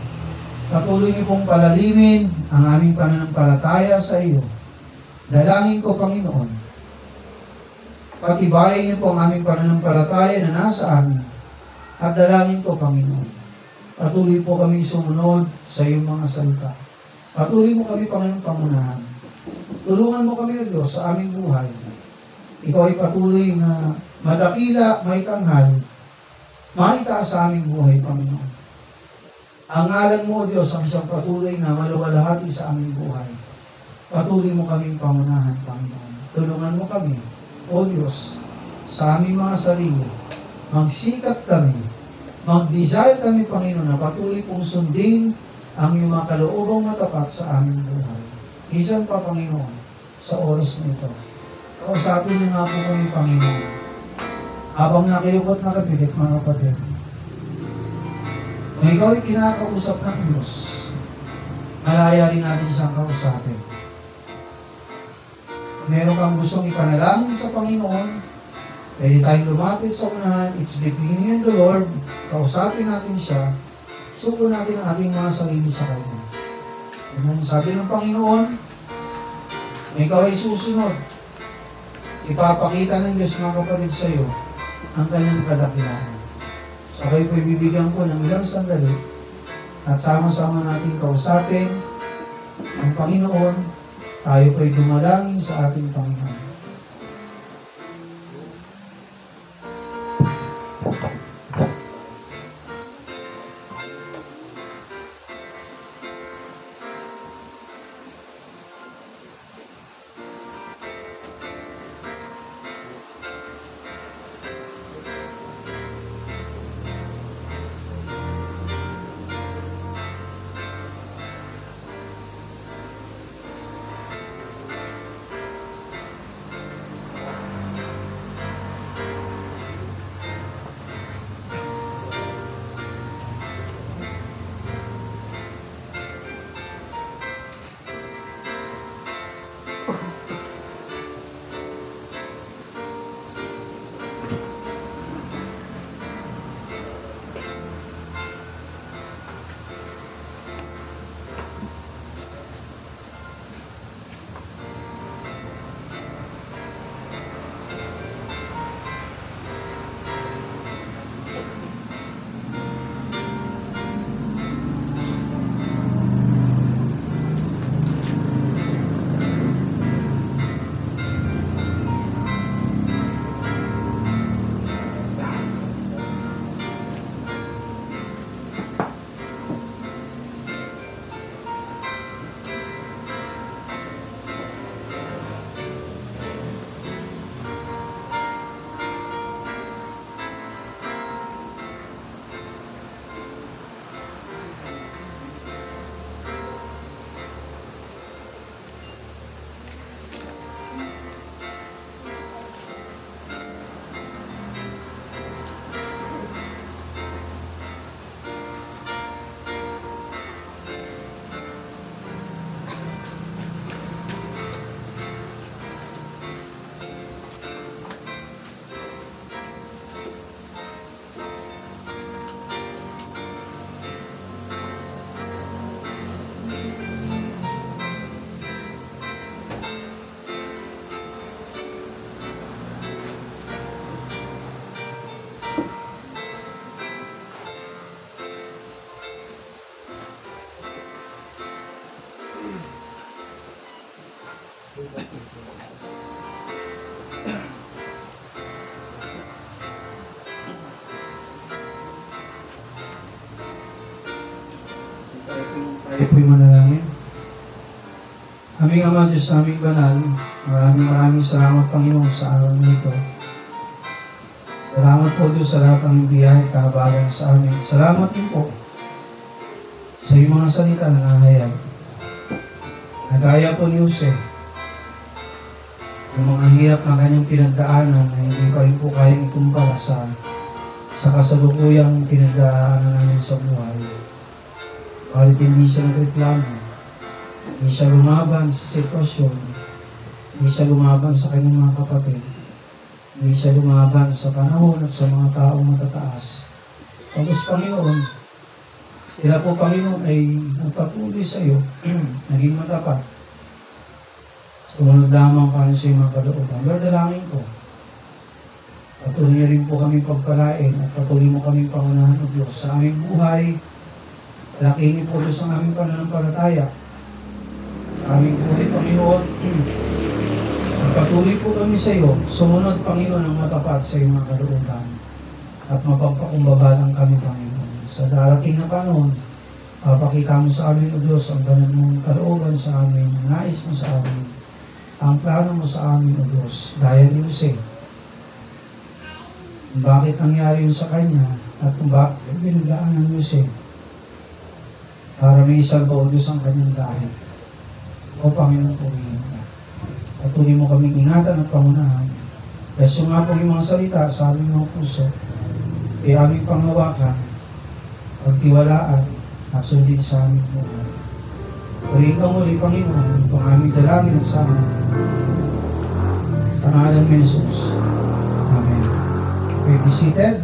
Patuloy niyo pong palalimin ang aming pananampalataya sa iyo. Dalangin ko, Panginoon. Patibayin niyo po ang aming pananampalataya na nasa amin. At dalangin ko, Panginoon. Patuloy po kami sumunod sa iyong mga salita. Patuloy mo kami, Panginoon, pangunahan. Tulungan mo kami, Diyos, sa aming buhay. Ikaw ay patuloy na madakila, may tanghal, maitaas sa aming buhay, Panginoon. Ang ngalan mo, Diyos, ang siyang patuloy na maluwalhati sa aming buhay. Patuloy mo kaming pangunahan, Panginoon. Tulungan mo kami, O Diyos, sa aming mga sarili. Magsikap kami, mag-desire kami, Panginoon, na patuloy pong sundin ang iyong mga kaloobang matapat sa aming buhay. Isan pa, Panginoon, sa oras nito. Kausapin niyo nga po kami, Panginoon. Habang nakiyukot na kapilit, mga kapatid, kung ikaw ay kinakausap ng Diyos, malaya rin natin siyang kausapin. Kung meron kang gustong ipanalangin sa Panginoon, pwede tayong lumapit sa unahan, it's between you and the Lord, kausapin natin siya, suko natin ang ating mga sarili sa Kanya. Kung sabi ng Panginoon, kung ikaw ay susunod, ipapakita ng Diyos, mga kapatid, sa iyo ang kanyang kadakilaan. So kayo po ibibigyan ko ng ilang sandali at sama-sama natin kausapin ang Panginoon. Tayo po ay dumalangin sa ating Panginoon. Tayo po'y manalangin. Aming Ama, Diyos aming banal, maraming salamat, Panginoon, sa araw na ito. Salamat po, Diyos, sa lahat ng biyaya at kahabagan sa amin. Salamat din po sa iyong mga salita na nangahayag. Nagaya po ni Jose, yung mga hirap na kanyang pinagdaanan na hindi pa rin po kayang ikumpara sa kasalukuyang pinagdaanan namin sa buhay. Kahit hindi siya nagreklamo, hindi siya lumaban sa sitwasyon, hindi siya lumaban sa kanyang mga kapatid, hindi siya lumaban sa panahon at sa mga taong matataas. Tapos, Panginoon, sila po, Panginoon, ay nagpatuloy sa iyo, naging matapat. Sumunod lamang pa sa iyong mga kalooban. Lord, dalangin ko. Patuloy niyo rin po kami pagpalain at patuloy mo kami pangunahan o Diyos sa aming buhay. Lakihin niyo po Diyos ang aming pananampalataya. Sa aming buhay, Panginoon, patuloy po kami sa iyo. Sumunod, Panginoon, ang matapat sa iyong mga kalooban at mapagpakumbabalang kami, Panginoon. Sa darating na panahon, papakita mo sa amin, O Diyos, ang banal mong kalooban sa amin, ang nais mo sa amin, ang plano mo sa amin, O Diyos, dahil ni Jose. Kung bakit nangyari yun sa kanya, at kung bakit binagdaanan ni Jose, para may salba, O Diyos, ang kanyang dahil. O Panginoon, purihin ka. Patuloy mo kaming ingatan at pangunahan. Kasi nga po yung mga salita sa aming mga puso, kaya aming panghawakan, pagtiwalaan at sundin sa aming buhay. Purihin ka muli, Panginoon, ang aming dalangin at sa amin. Sa ngalan ni Jesus. Amen. Okay, be seated.